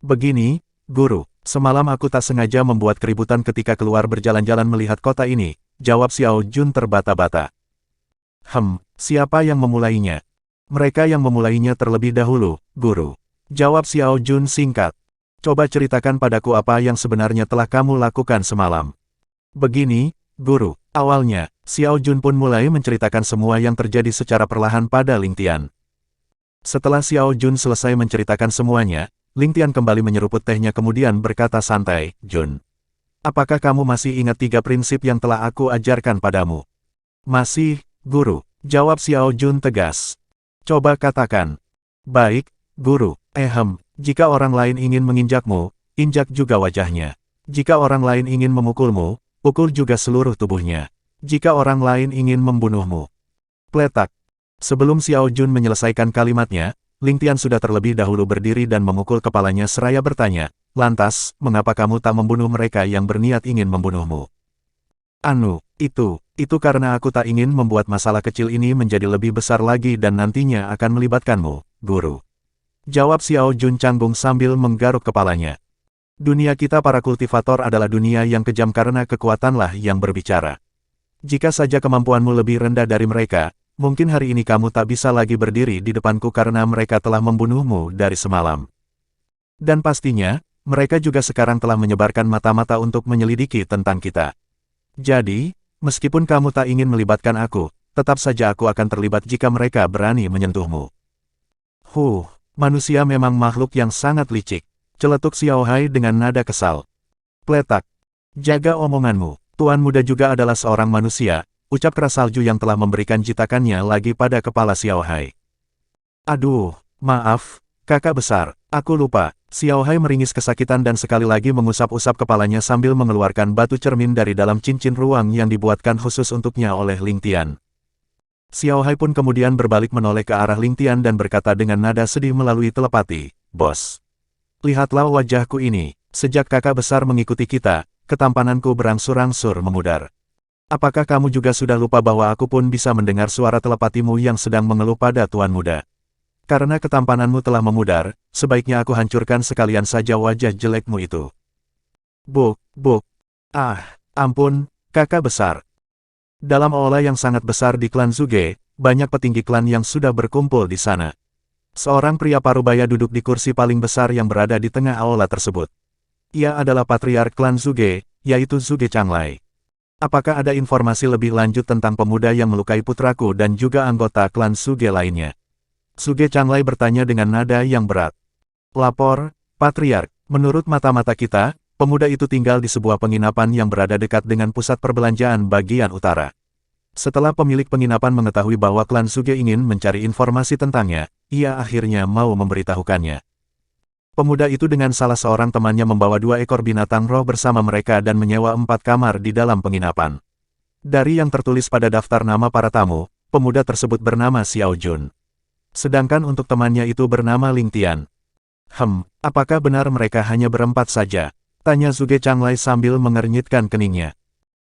Begini, guru, semalam aku tak sengaja membuat keributan ketika keluar berjalan-jalan melihat kota ini, jawab Xiao Jun terbata-bata. Siapa yang memulainya? Mereka yang memulainya terlebih dahulu, Guru. Jawab Xiao Jun singkat. Coba ceritakan padaku apa yang sebenarnya telah kamu lakukan semalam. Begini, Guru. Awalnya, Xiao Jun pun mulai menceritakan semua yang terjadi secara perlahan pada Ling Tian. Setelah Xiao Jun selesai menceritakan semuanya, Ling Tian kembali menyeruput tehnya kemudian berkata santai, Jun. Apakah kamu masih ingat 3 prinsip yang telah aku ajarkan padamu? Masih, Guru. Jawab Xiao Jun tegas. Coba katakan. Baik, Guru. Jika orang lain ingin menginjakmu, injak juga wajahnya. Jika orang lain ingin memukulmu, pukul juga seluruh tubuhnya. Jika orang lain ingin membunuhmu. Pletak. Sebelum Xiao Jun menyelesaikan kalimatnya, Ling Tian sudah terlebih dahulu berdiri dan memukul kepalanya seraya bertanya, lantas, mengapa kamu tak membunuh mereka yang berniat ingin membunuhmu? Itu karena aku tak ingin membuat masalah kecil ini menjadi lebih besar lagi dan nantinya akan melibatkanmu, Guru. Jawab Xiao Jun canggung sambil menggaruk kepalanya. Dunia kita para kultivator adalah dunia yang kejam karena kekuatanlah yang berbicara. Jika saja kemampuanmu lebih rendah dari mereka, mungkin hari ini kamu tak bisa lagi berdiri di depanku karena mereka telah membunuhmu dari semalam. Dan pastinya, mereka juga sekarang telah menyebarkan mata-mata untuk menyelidiki tentang kita. Jadi, meskipun kamu tak ingin melibatkan aku, tetap saja aku akan terlibat jika mereka berani menyentuhmu. Manusia memang makhluk yang sangat licik. Celetuk Xiao Hai dengan nada kesal. Pletak. Jaga omonganmu. Tuan Muda juga adalah seorang manusia, ucap keras salju yang telah memberikan jitakannya lagi pada kepala Xiao Hai. Aduh, maaf, kakak besar, aku lupa. Xiao Hai meringis kesakitan dan sekali lagi mengusap-usap kepalanya sambil mengeluarkan batu cermin dari dalam cincin ruang yang dibuatkan khusus untuknya oleh Ling Tian. Xiao Hai pun kemudian berbalik menoleh ke arah Ling Tian dan berkata dengan nada sedih melalui telepati, Bos. Lihatlah wajahku ini, sejak kakak besar mengikuti kita, ketampananku berangsur-angsur memudar. Apakah kamu juga sudah lupa bahwa aku pun bisa mendengar suara telepatimu yang sedang mengeluh pada Tuan Muda? Karena ketampananmu telah memudar, sebaiknya aku hancurkan sekalian saja wajah jelekmu itu. Buk. Ampun, kakak besar. Dalam aula yang sangat besar di klan Zuge, banyak petinggi klan yang sudah berkumpul di sana. Seorang pria parubaya duduk di kursi paling besar yang berada di tengah aula tersebut. Ia adalah patriark klan Zuge, yaitu Zuge Changlai. Apakah ada informasi lebih lanjut tentang pemuda yang melukai putraku dan juga anggota klan Zuge lainnya? Zuge Changlai bertanya dengan nada yang berat. Lapor, Patriark, menurut mata-mata kita, pemuda itu tinggal di sebuah penginapan yang berada dekat dengan pusat perbelanjaan bagian utara. Setelah pemilik penginapan mengetahui bahwa klan Zuge ingin mencari informasi tentangnya, ia akhirnya mau memberitahukannya. Pemuda itu dengan salah seorang temannya membawa 2 ekor binatang roh bersama mereka dan menyewa 4 kamar di dalam penginapan. Dari yang tertulis pada daftar nama para tamu, pemuda tersebut bernama Xiao Jun. Sedangkan untuk temannya itu bernama Ling Tian. Apakah benar mereka hanya berempat saja? Tanya Zuge Changlai sambil mengernyitkan keningnya.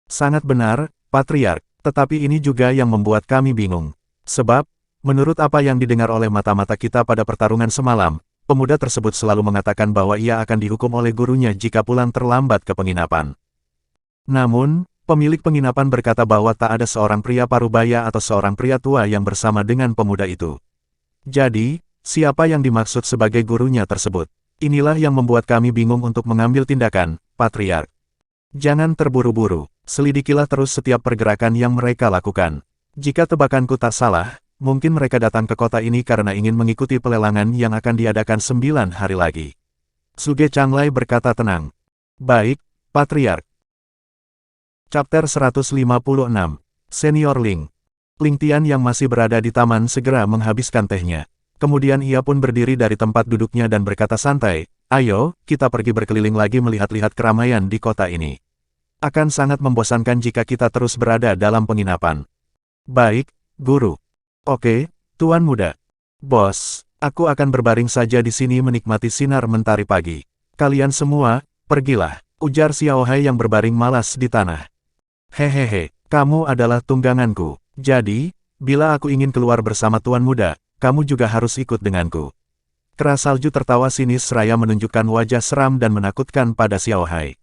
Sangat benar, Patriark, tetapi ini juga yang membuat kami bingung. Sebab, menurut apa yang didengar oleh mata-mata kita pada pertarungan semalam, pemuda tersebut selalu mengatakan bahwa ia akan dihukum oleh gurunya jika pulang terlambat ke penginapan. Namun, pemilik penginapan berkata bahwa tak ada seorang pria parubaya atau seorang pria tua yang bersama dengan pemuda itu. Jadi, siapa yang dimaksud sebagai gurunya tersebut? Inilah yang membuat kami bingung untuk mengambil tindakan, Patriark. Jangan terburu-buru, selidikilah terus setiap pergerakan yang mereka lakukan. Jika tebakanku tak salah, mungkin mereka datang ke kota ini karena ingin mengikuti pelelangan yang akan diadakan 9 hari lagi. Zuge Changlai berkata tenang. Baik, Patriark. Chapter 156. Senior Ling. Ling Tian yang masih berada di taman segera menghabiskan tehnya. Kemudian ia pun berdiri dari tempat duduknya dan berkata santai, ayo, kita pergi berkeliling lagi melihat-lihat keramaian di kota ini. Akan sangat membosankan jika kita terus berada dalam penginapan. Baik, Guru. Oke, Tuan Muda. Bos, aku akan berbaring saja di sini menikmati sinar mentari pagi. Kalian semua, pergilah, ujar Xiao Hai yang berbaring malas di tanah. Hehehe, kamu adalah tungganganku. Jadi, bila aku ingin keluar bersama Tuan Muda, kamu juga harus ikut denganku. Keras salju tertawa sinis seraya menunjukkan wajah seram dan menakutkan pada Xiao Hai.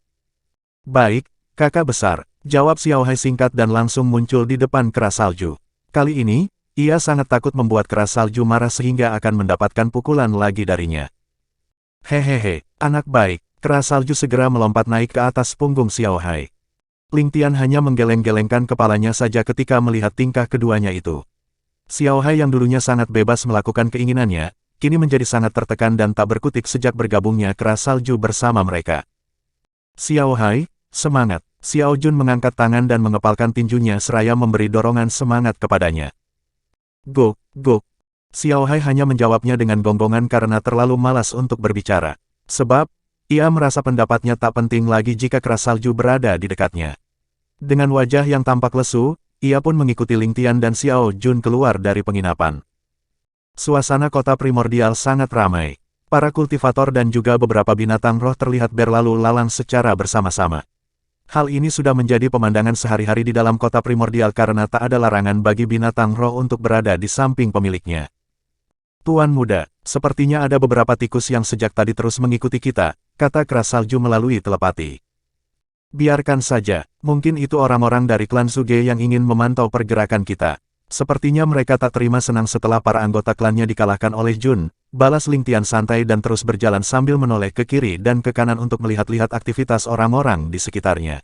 Baik, kakak besar, jawab Xiao Hai singkat dan langsung muncul di depan keras salju. Kali ini, Ia sangat takut membuat keras salju marah sehingga akan mendapatkan pukulan lagi darinya. Hehehe, anak baik, keras salju segera melompat naik ke atas punggung Xiao Hai. Ling Tian hanya menggeleng-gelengkan kepalanya saja ketika melihat tingkah keduanya itu. Xiao Hai yang dulunya sangat bebas melakukan keinginannya, kini menjadi sangat tertekan dan tak berkutik sejak bergabungnya keras salju bersama mereka. Xiao Hai, semangat! Xiao Jun mengangkat tangan dan mengepalkan tinjunya seraya memberi dorongan semangat kepadanya. Go, go! Xiao Hai hanya menjawabnya dengan gonggongan karena terlalu malas untuk berbicara. Sebab, ia merasa pendapatnya tak penting lagi jika keras salju berada di dekatnya. Dengan wajah yang tampak lesu, ia pun mengikuti Ling Tian dan Xiao Jun keluar dari penginapan. Suasana kota primordial sangat ramai. Para kultivator dan juga beberapa binatang roh terlihat berlalu lalang secara bersama-sama. Hal ini sudah menjadi pemandangan sehari-hari di dalam kota primordial karena tak ada larangan bagi binatang roh untuk berada di samping pemiliknya. Tuan muda, sepertinya ada beberapa tikus yang sejak tadi terus mengikuti kita, kata keras salju melalui telepati. Biarkan saja, mungkin itu orang-orang dari klan Suge yang ingin memantau pergerakan kita. Sepertinya mereka tak terima senang setelah para anggota klannya dikalahkan oleh Jun, balas Ling Tian santai dan terus berjalan sambil menoleh ke kiri dan ke kanan untuk melihat-lihat aktivitas orang-orang di sekitarnya.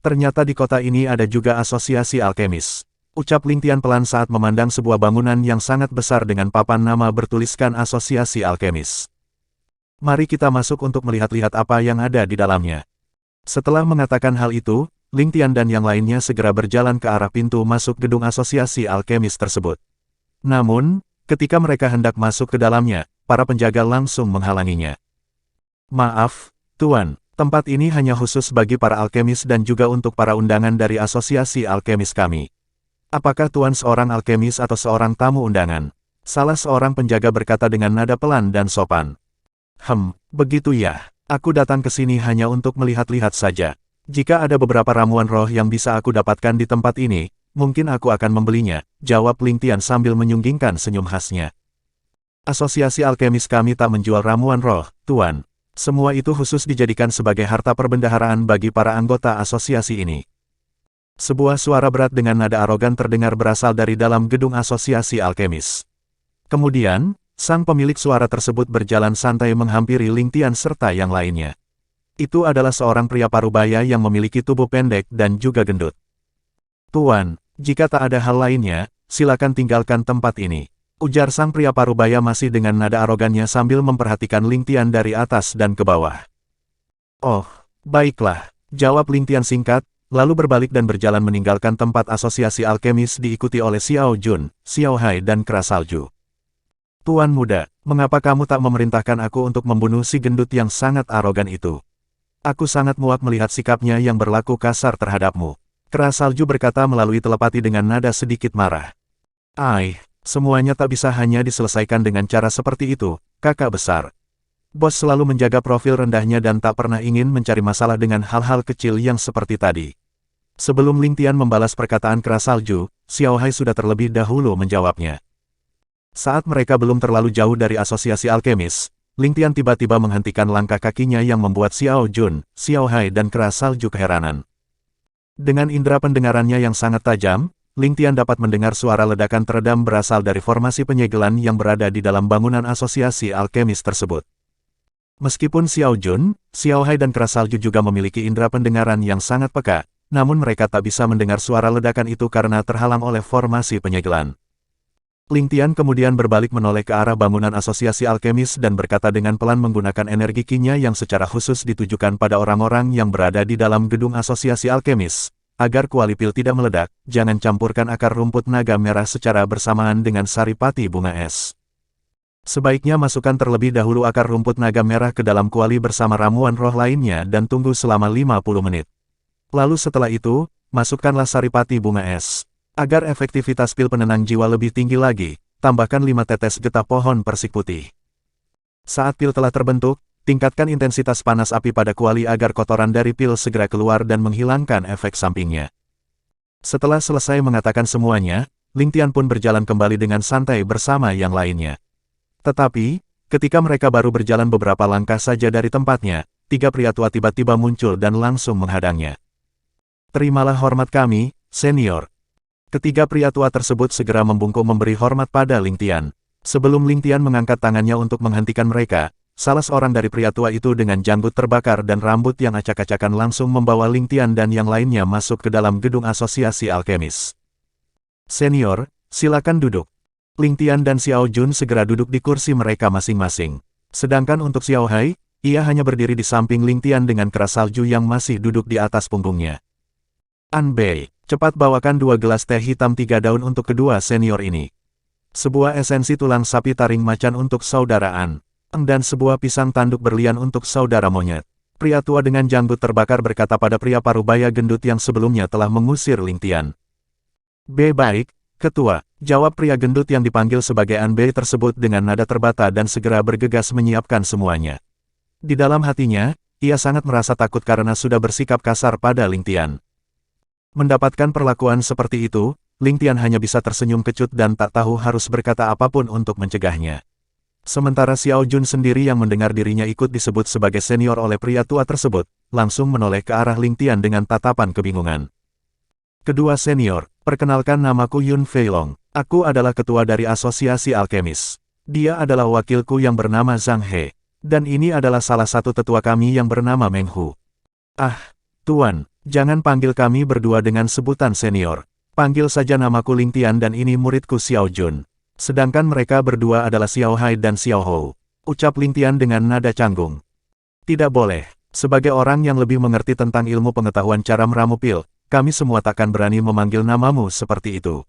Ternyata di kota ini ada juga asosiasi alkemis. Ucap Ling Tian pelan saat memandang sebuah bangunan yang sangat besar dengan papan nama bertuliskan asosiasi alkemis. Mari kita masuk untuk melihat-lihat apa yang ada di dalamnya. Setelah mengatakan hal itu, Ling Tian dan yang lainnya segera berjalan ke arah pintu masuk gedung asosiasi alkemis tersebut. Namun, ketika mereka hendak masuk ke dalamnya, para penjaga langsung menghalanginya. Maaf, Tuan, tempat ini hanya khusus bagi para alkemis dan juga untuk para undangan dari asosiasi alkemis kami. Apakah Tuan seorang alkemis atau seorang tamu undangan? Salah seorang penjaga berkata dengan nada pelan dan sopan. Begitu ya, aku datang ke sini hanya untuk melihat-lihat saja. Jika ada beberapa ramuan roh yang bisa aku dapatkan di tempat ini, mungkin aku akan membelinya, jawab Ling Tian sambil menyunggingkan senyum khasnya. Asosiasi alkemis kami tak menjual ramuan roh, Tuan. Semua itu khusus dijadikan sebagai harta perbendaharaan bagi para anggota asosiasi ini. Sebuah suara berat dengan nada arogan terdengar berasal dari dalam gedung asosiasi alkemis. Kemudian, sang pemilik suara tersebut berjalan santai menghampiri Ling Tian serta yang lainnya. Itu adalah seorang pria parubaya yang memiliki tubuh pendek dan juga gendut. Tuan, jika tak ada hal lainnya, silakan tinggalkan tempat ini. Ujar sang pria parubaya masih dengan nada arogannya sambil memperhatikan Ling Tian dari atas dan ke bawah. Oh, baiklah, jawab Ling Tian singkat, lalu berbalik dan berjalan meninggalkan tempat asosiasi alkemis diikuti oleh Xiao Jun, Xiao Hai dan keras salju. Tuan muda, mengapa kamu tak memerintahkan aku untuk membunuh si gendut yang sangat arogan itu? Aku sangat muak melihat sikapnya yang berlaku kasar terhadapmu. Keras salju berkata melalui telepati dengan nada sedikit marah. Semuanya tak bisa hanya diselesaikan dengan cara seperti itu, kakak besar. Bos selalu menjaga profil rendahnya dan tak pernah ingin mencari masalah dengan hal-hal kecil yang seperti tadi. Sebelum Ling Tian membalas perkataan keras salju, Xiao Hai sudah terlebih dahulu menjawabnya. Saat mereka belum terlalu jauh dari asosiasi alkemis, Ling Tian tiba-tiba menghentikan langkah kakinya yang membuat Xiao Jun, Xiao Hai dan keras salju keheranan. Dengan indera pendengarannya yang sangat tajam, Ling Tian dapat mendengar suara ledakan teredam berasal dari formasi penyegelan yang berada di dalam bangunan asosiasi alkemis tersebut. Meskipun Xiao Jun, Xiao Hai dan keras salju juga memiliki indera pendengaran yang sangat peka, namun mereka tak bisa mendengar suara ledakan itu karena terhalang oleh formasi penyegelan. Ling Tian kemudian berbalik menoleh ke arah bangunan asosiasi alkemis dan berkata dengan pelan menggunakan energi kinya yang secara khusus ditujukan pada orang-orang yang berada di dalam gedung asosiasi alkemis. Agar kualipil tidak meledak, jangan campurkan akar rumput naga merah secara bersamaan dengan saripati bunga es. Sebaiknya masukkan terlebih dahulu akar rumput naga merah ke dalam kuali bersama ramuan roh lainnya dan tunggu selama 50 menit. Lalu setelah itu, masukkanlah saripati bunga es. Agar efektivitas pil penenang jiwa lebih tinggi lagi, tambahkan 5 tetes getah pohon persik putih. Saat pil telah terbentuk, tingkatkan intensitas panas api pada kuali agar kotoran dari pil segera keluar dan menghilangkan efek sampingnya. Setelah selesai mengatakan semuanya, Ling Tian pun berjalan kembali dengan santai bersama yang lainnya. Tetapi, ketika mereka baru berjalan beberapa langkah saja dari tempatnya, 3 pria tua tiba-tiba muncul dan langsung menghadangnya. Terimalah hormat kami, senior. Ketiga pria tua tersebut segera membungkuk memberi hormat pada Ling Tian. Sebelum Ling Tian mengangkat tangannya untuk menghentikan mereka, salah seorang dari pria tua itu dengan janggut terbakar dan rambut yang acak-acakan langsung membawa Ling Tian dan yang lainnya masuk ke dalam gedung asosiasi alkemis. Senior, silakan duduk. Ling Tian dan Xiao Jun segera duduk di kursi mereka masing-masing. Sedangkan untuk Xiao Hai, ia hanya berdiri di samping Ling Tian dengan keras salju yang masih duduk di atas punggungnya. An Bei, cepat bawakan 2 gelas teh hitam 3 daun untuk kedua senior ini. Sebuah esensi tulang sapi taring macan untuk saudara An, dan sebuah pisang tanduk berlian untuk saudara monyet. Pria tua dengan janggut terbakar berkata pada pria parubaya gendut yang sebelumnya telah mengusir Ling Tian. Baik, Ketua, jawab pria gendut yang dipanggil sebagai An Bei tersebut dengan nada terbata dan segera bergegas menyiapkan semuanya. Di dalam hatinya, ia sangat merasa takut karena sudah bersikap kasar pada Ling Tian. Mendapatkan perlakuan seperti itu, Ling Tian hanya bisa tersenyum kecut dan tak tahu harus berkata apapun untuk mencegahnya. Sementara Xiao Jun sendiri yang mendengar dirinya ikut disebut sebagai senior oleh pria tua tersebut, langsung menoleh ke arah Ling Tian dengan tatapan kebingungan. Kedua senior, perkenalkan namaku Yun Feilong. Aku adalah ketua dari asosiasi alkemis. Dia adalah wakilku yang bernama Zhang He. Dan ini adalah salah satu tetua kami yang bernama Meng Hu. Ah, Tuan, jangan panggil kami berdua dengan sebutan senior. Panggil saja namaku Ling Tian dan ini muridku Xiao Jun. Sedangkan mereka berdua adalah Xiao Hai dan Xiao Hou. Ucap Ling Tian dengan nada canggung. Tidak boleh. Sebagai orang yang lebih mengerti tentang ilmu pengetahuan cara meramu pil, kami semua takkan berani memanggil namamu seperti itu.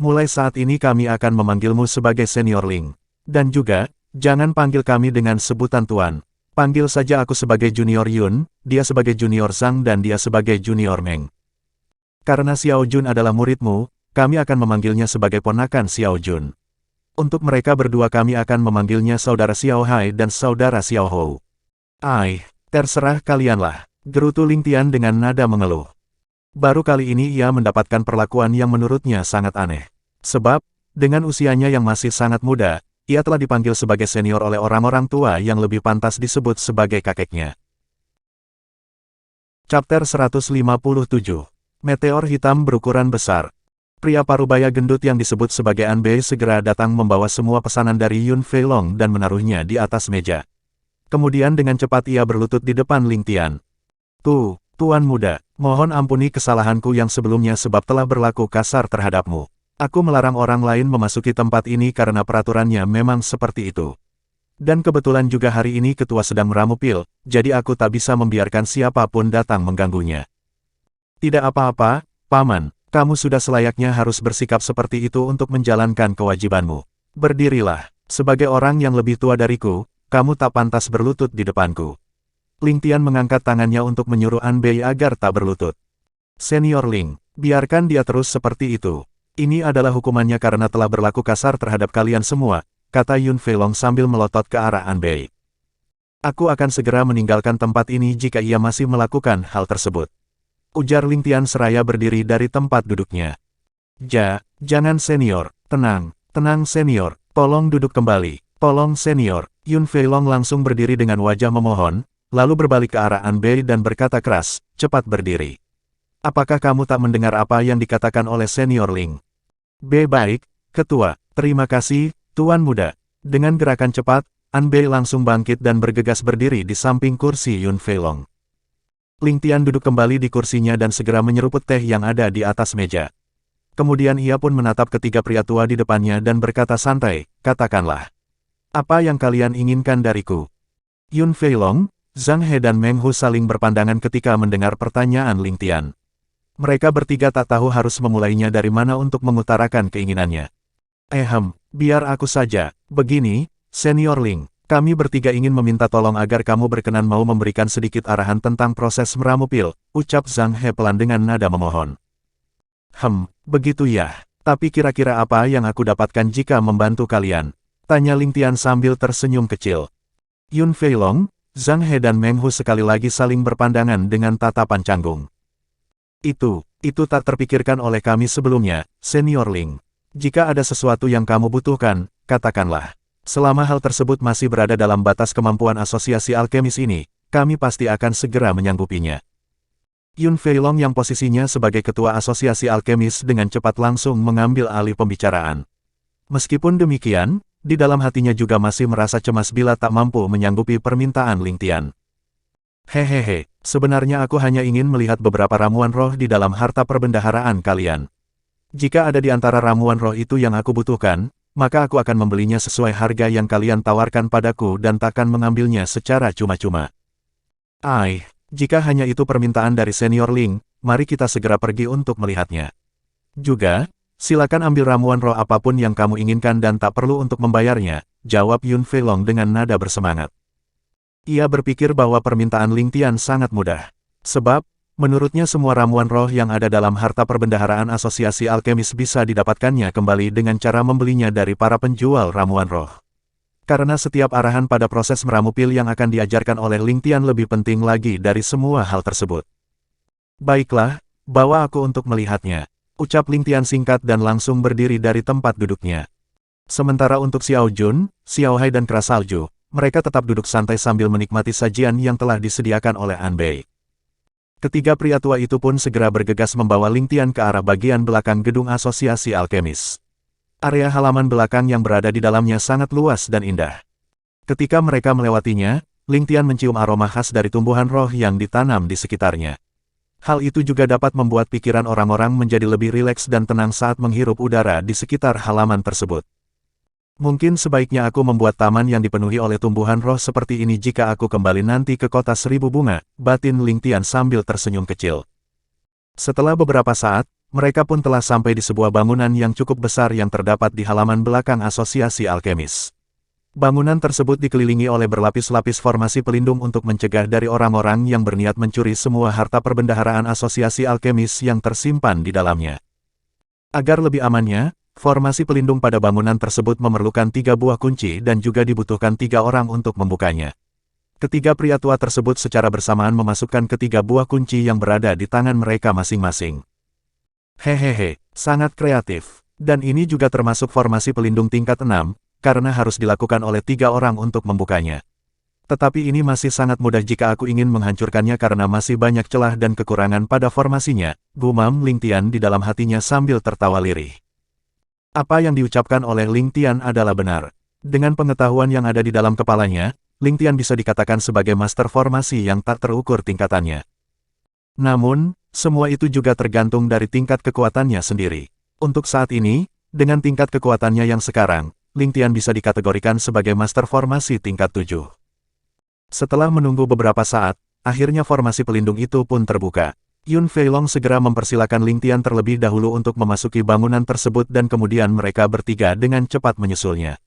Mulai saat ini kami akan memanggilmu sebagai senior Ling. Dan juga, jangan panggil kami dengan sebutan Tuan. Panggil saja aku sebagai junior Yun, dia sebagai junior Zhang dan dia sebagai junior Meng. Karena Xiao Jun adalah muridmu, kami akan memanggilnya sebagai ponakan Xiao Jun. Untuk mereka berdua kami akan memanggilnya saudara Xiao Hai dan saudara Xiao Hou. Terserah kalianlah, gerutu Ling Tian dengan nada mengeluh. Baru kali ini ia mendapatkan perlakuan yang menurutnya sangat aneh. Sebab, dengan usianya yang masih sangat muda, ia telah dipanggil sebagai senior oleh orang-orang tua yang lebih pantas disebut sebagai kakeknya. Chapter 157. Meteor hitam berukuran besar. Pria parubaya gendut yang disebut sebagai An Bei segera datang membawa semua pesanan dari Yun Feilong dan menaruhnya di atas meja. Kemudian dengan cepat ia berlutut di depan Ling Tian. Tuan muda, mohon ampuni kesalahanku yang sebelumnya sebab telah berlaku kasar terhadapmu. Aku melarang orang lain memasuki tempat ini karena peraturannya memang seperti itu. Dan kebetulan juga hari ini ketua sedang meramu pil, jadi aku tak bisa membiarkan siapapun datang mengganggunya. Tidak apa-apa, Paman, kamu sudah selayaknya harus bersikap seperti itu untuk menjalankan kewajibanmu. Berdirilah, sebagai orang yang lebih tua dariku, kamu tak pantas berlutut di depanku. Ling Tian mengangkat tangannya untuk menyuruh An Bei agar tak berlutut. Senior Ling, biarkan dia terus seperti itu. Ini adalah hukumannya karena telah berlaku kasar terhadap kalian semua, kata Yun Feilong sambil melotot ke arah An Bei. Aku akan segera meninggalkan tempat ini jika ia masih melakukan hal tersebut. Ujar Ling Tian seraya berdiri dari tempat duduknya. Jangan senior, tenang senior, tolong duduk kembali, tolong senior. Yun Feilong langsung berdiri dengan wajah memohon, lalu berbalik ke arah An Bei dan berkata keras, cepat berdiri. Apakah kamu tak mendengar apa yang dikatakan oleh senior Ling? Baik, ketua, terima kasih, tuan muda. Dengan gerakan cepat, An Bei langsung bangkit dan bergegas berdiri di samping kursi Yun Feilong. Ling Tian duduk kembali di kursinya dan segera menyeruput teh yang ada di atas meja. Kemudian ia pun menatap ketiga pria tua di depannya dan berkata santai, katakanlah. Apa yang kalian inginkan dariku? Yun Feilong, Zhang He dan Meng Hu saling berpandangan ketika mendengar pertanyaan Ling Tian. Mereka bertiga tak tahu harus memulainya dari mana untuk mengutarakan keinginannya. Biar aku saja. Begini, Senior Ling, kami bertiga ingin meminta tolong agar kamu berkenan mau memberikan sedikit arahan tentang proses meramu pil, ucap Zhang He pelan dengan nada memohon. Begitu ya. Tapi kira-kira apa yang aku dapatkan jika membantu kalian? Tanya Ling Tian sambil tersenyum kecil. Yun Feilong, Zhang He dan Meng Hu sekali lagi saling berpandangan dengan tatapan canggung. Itu tak terpikirkan oleh kami sebelumnya, Senior Ling. Jika ada sesuatu yang kamu butuhkan, katakanlah. Selama hal tersebut masih berada dalam batas kemampuan asosiasi alkemis ini, kami pasti akan segera menyanggupinya. Yun Feilong yang posisinya sebagai ketua asosiasi alkemis dengan cepat langsung mengambil alih pembicaraan. Meskipun demikian, di dalam hatinya juga masih merasa cemas bila tak mampu menyanggupi permintaan Ling Tian. Hehehe, sebenarnya aku hanya ingin melihat beberapa ramuan roh di dalam harta perbendaharaan kalian. Jika ada di antara ramuan roh itu yang aku butuhkan, maka aku akan membelinya sesuai harga yang kalian tawarkan padaku dan takkan mengambilnya secara cuma-cuma. Jika hanya itu permintaan dari Senior Ling, mari kita segera pergi untuk melihatnya. Juga, silakan ambil ramuan roh apapun yang kamu inginkan dan tak perlu untuk membayarnya, jawab Yun Feilong dengan nada bersemangat. Ia berpikir bahwa permintaan Ling Tian sangat mudah. Sebab, menurutnya semua ramuan roh yang ada dalam harta perbendaharaan asosiasi alkemis bisa didapatkannya kembali dengan cara membelinya dari para penjual ramuan roh. Karena setiap arahan pada proses meramu pil yang akan diajarkan oleh Ling Tian lebih penting lagi dari semua hal tersebut. Baiklah, bawa aku untuk melihatnya, ucap Ling Tian singkat dan langsung berdiri dari tempat duduknya. Sementara untuk Xiao Jun, Xiao Hai dan Kera Salju, mereka tetap duduk santai sambil menikmati sajian yang telah disediakan oleh An Bei. Ketiga pria tua itu pun segera bergegas membawa Ling Tian ke arah bagian belakang gedung asosiasi alkemis. Area halaman belakang yang berada di dalamnya sangat luas dan indah. Ketika mereka melewatinya, Ling Tian mencium aroma khas dari tumbuhan roh yang ditanam di sekitarnya. Hal itu juga dapat membuat pikiran orang-orang menjadi lebih rileks dan tenang saat menghirup udara di sekitar halaman tersebut. Mungkin sebaiknya aku membuat taman yang dipenuhi oleh tumbuhan roh seperti ini jika aku kembali nanti ke kota seribu bunga, batin Ling Tian sambil tersenyum kecil. Setelah beberapa saat, mereka pun telah sampai di sebuah bangunan yang cukup besar yang terdapat di halaman belakang asosiasi alkemis. Bangunan tersebut dikelilingi oleh berlapis-lapis formasi pelindung untuk mencegah dari orang-orang yang berniat mencuri semua harta perbendaharaan asosiasi alkemis yang tersimpan di dalamnya. Agar lebih amannya, formasi pelindung pada bangunan tersebut memerlukan 3 buah kunci dan juga dibutuhkan 3 orang untuk membukanya. Ketiga pria tua tersebut secara bersamaan memasukkan ketiga buah kunci yang berada di tangan mereka masing-masing. Hehehe, sangat kreatif. Dan ini juga termasuk formasi pelindung tingkat 6, karena harus dilakukan oleh 3 orang untuk membukanya. Tetapi ini masih sangat mudah jika aku ingin menghancurkannya karena masih banyak celah dan kekurangan pada formasinya, gumam Ling Tian di dalam hatinya sambil tertawa lirih. Apa yang diucapkan oleh Ling Tian adalah benar. Dengan pengetahuan yang ada di dalam kepalanya, Ling Tian bisa dikatakan sebagai master formasi yang tak terukur tingkatannya. Namun, semua itu juga tergantung dari tingkat kekuatannya sendiri. Untuk saat ini, dengan tingkat kekuatannya yang sekarang, Ling Tian bisa dikategorikan sebagai master formasi tingkat 7. Setelah menunggu beberapa saat, akhirnya formasi pelindung itu pun terbuka. Yun Feilong segera mempersilakan Ling Tian terlebih dahulu untuk memasuki bangunan tersebut dan kemudian mereka bertiga dengan cepat menyusulnya.